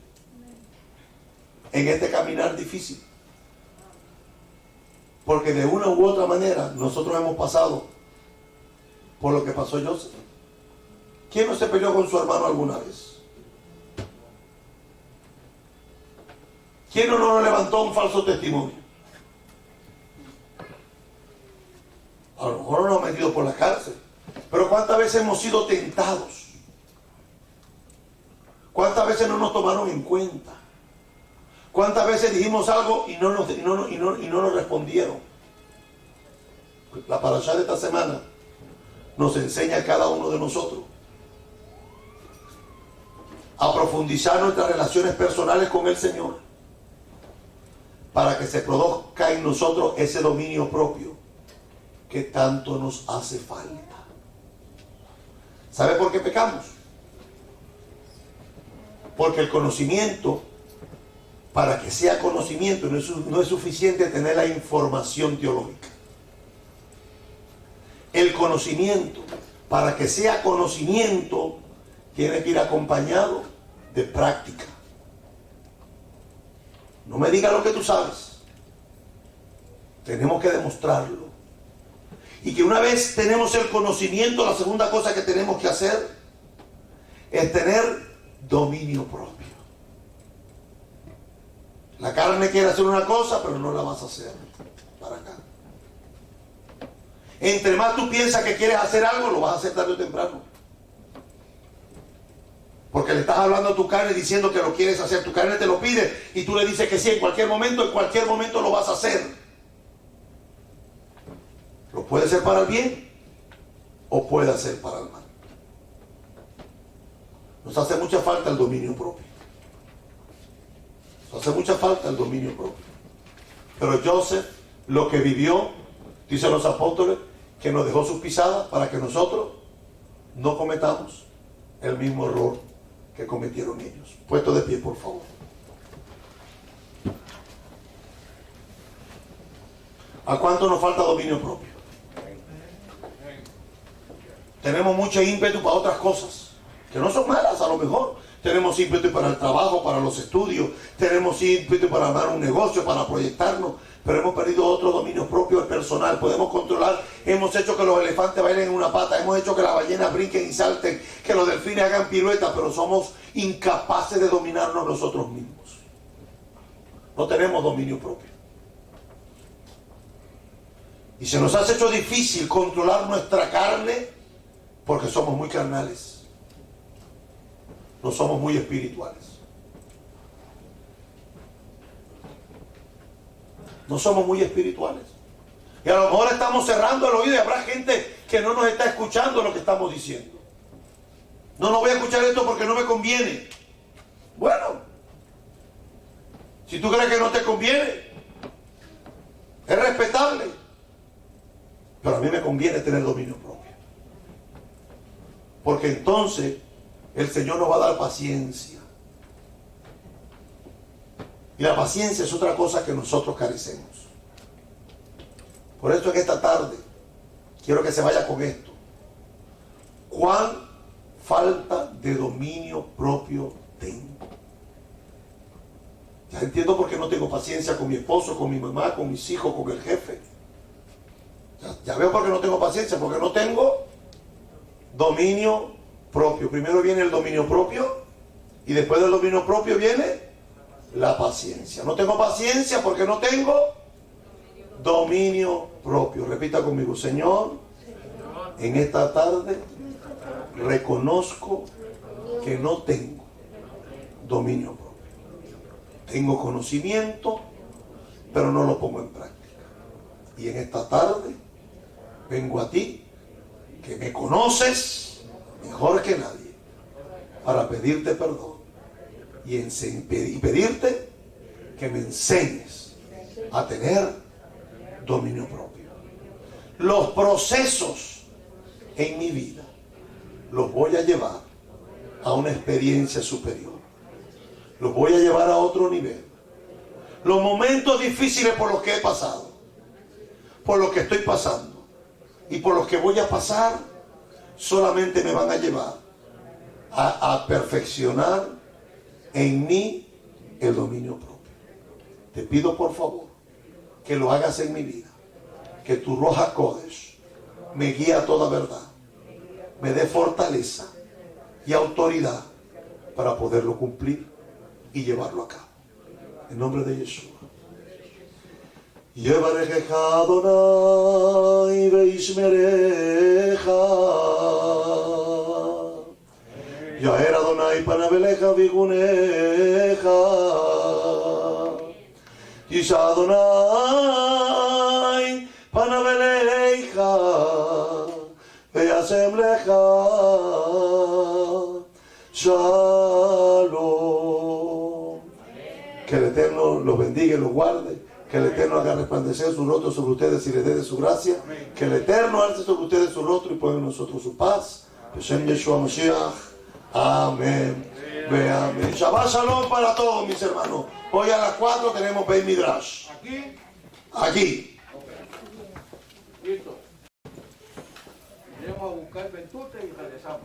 en este caminar difícil. Porque de una u otra manera nosotros hemos pasado por lo que pasó Joseph. ¿Quién no se peleó con su hermano alguna vez? ¿Quién no nos levantó un falso testimonio? A lo mejor nos han metido por la cárcel. Pero ¿cuántas veces hemos sido tentados? ¿Cuántas veces no nos tomaron en cuenta? ¿Cuántas veces dijimos algo y no nos respondieron? La parashá de esta semana nos enseña a cada uno de nosotros a profundizar nuestras relaciones personales con el Señor, para que se produzca en nosotros ese dominio propio que tanto nos hace falta. ¿Sabe por qué pecamos? Porque el conocimiento, para que sea conocimiento, no es suficiente tener la información teológica. El conocimiento, para que sea conocimiento, tiene que ir acompañado de práctica. No me digas lo que tú sabes. Tenemos que demostrarlo. Y que una vez tenemos el conocimiento, la segunda cosa que tenemos que hacer es tener dominio propio. La carne quiere hacer una cosa, pero no la vas a hacer para acá. Entre más tú piensas que quieres hacer algo, lo vas a hacer tarde o temprano. Porque le estás hablando a tu carne diciendo que lo quieres hacer. Tu carne te lo pide y tú le dices que sí, en cualquier momento lo vas a hacer. Lo puede ser para el bien o puede hacer para el mal. Nos hace mucha falta el dominio propio. Nos hace mucha falta el dominio propio. Pero Joseph, lo que vivió, dicen los apóstoles, que nos dejó sus pisadas para que nosotros no cometamos el mismo error que cometieron ellos. Puesto de pie, por favor. ¿A cuánto nos falta dominio propio? Tenemos mucho ímpetu para otras cosas, que no son malas a lo mejor. Tenemos ímpetu para el trabajo, para los estudios. Tenemos ímpetu para armar un negocio, para proyectarnos. Pero hemos perdido otro dominio propio, el personal. Podemos controlar. Hemos hecho que los elefantes bailen en una pata. Hemos hecho que las ballenas brinquen y salten. Que los delfines hagan piruetas. Pero somos incapaces de dominarnos nosotros mismos. No tenemos dominio propio. Y se nos ha hecho difícil controlar nuestra carne porque somos muy carnales. No somos muy espirituales. No somos muy espirituales. Y a lo mejor estamos cerrando el oído y habrá gente que no nos está escuchando lo que estamos diciendo. No voy a escuchar esto porque no me conviene. Bueno, si tú crees que no te conviene, es respetable. Pero a mí me conviene tener dominio propio. Porque entonces el Señor nos va a dar paciencia. Y la paciencia es otra cosa que nosotros carecemos. Por eso en esta tarde quiero que se vaya con esto. ¿Cuán falta de dominio propio tengo? Ya entiendo por qué no tengo paciencia con mi esposo, con mi mamá, con mis hijos, con el jefe. Ya veo por qué no tengo paciencia, porque no tengo dominio propio. Primero viene el dominio propio y después del dominio propio viene la paciencia. No tengo paciencia porque no tengo dominio propio. Repita conmigo: Señor, en esta tarde reconozco que no tengo dominio propio. Tengo conocimiento, pero no lo pongo en práctica. Y en esta tarde vengo a ti, que me conoces mejor que nadie, para pedirte perdón y pedirte que me enseñes a tener dominio propio. Los procesos en mi vida los voy a llevar a una experiencia superior. Los voy a llevar a otro nivel. Los momentos difíciles por los que he pasado, por los que estoy pasando y por los que voy a pasar, solamente me van a llevar a perfeccionar en mí el dominio propio. Te pido por favor que lo hagas en mi vida, que tu Ruach HaKodesh me guíe a toda verdad, me dé fortaleza y autoridad para poderlo cumplir y llevarlo a cabo. En nombre de Yeshua. Yevarejecha Adonai veishmereja. Yaer Adonai panaveleja viguneja. Yisha Adonai panaveleja veyasem leja shalom. Que el Eterno los bendiga y los guarde. Que el Eterno haga resplandecer su rostro sobre ustedes y les dé de su gracia. Que el Eterno alce sobre ustedes su rostro y ponga en nosotros su paz. Beshem Yeshua Mashiach. Amén. Ve amén. Shabbat Shalom para todos, mis hermanos. Hoy a las 4 tenemos Beit Midrash. ¿Aquí? Aquí. Listo. Iremos a buscar Ventute y regresamos.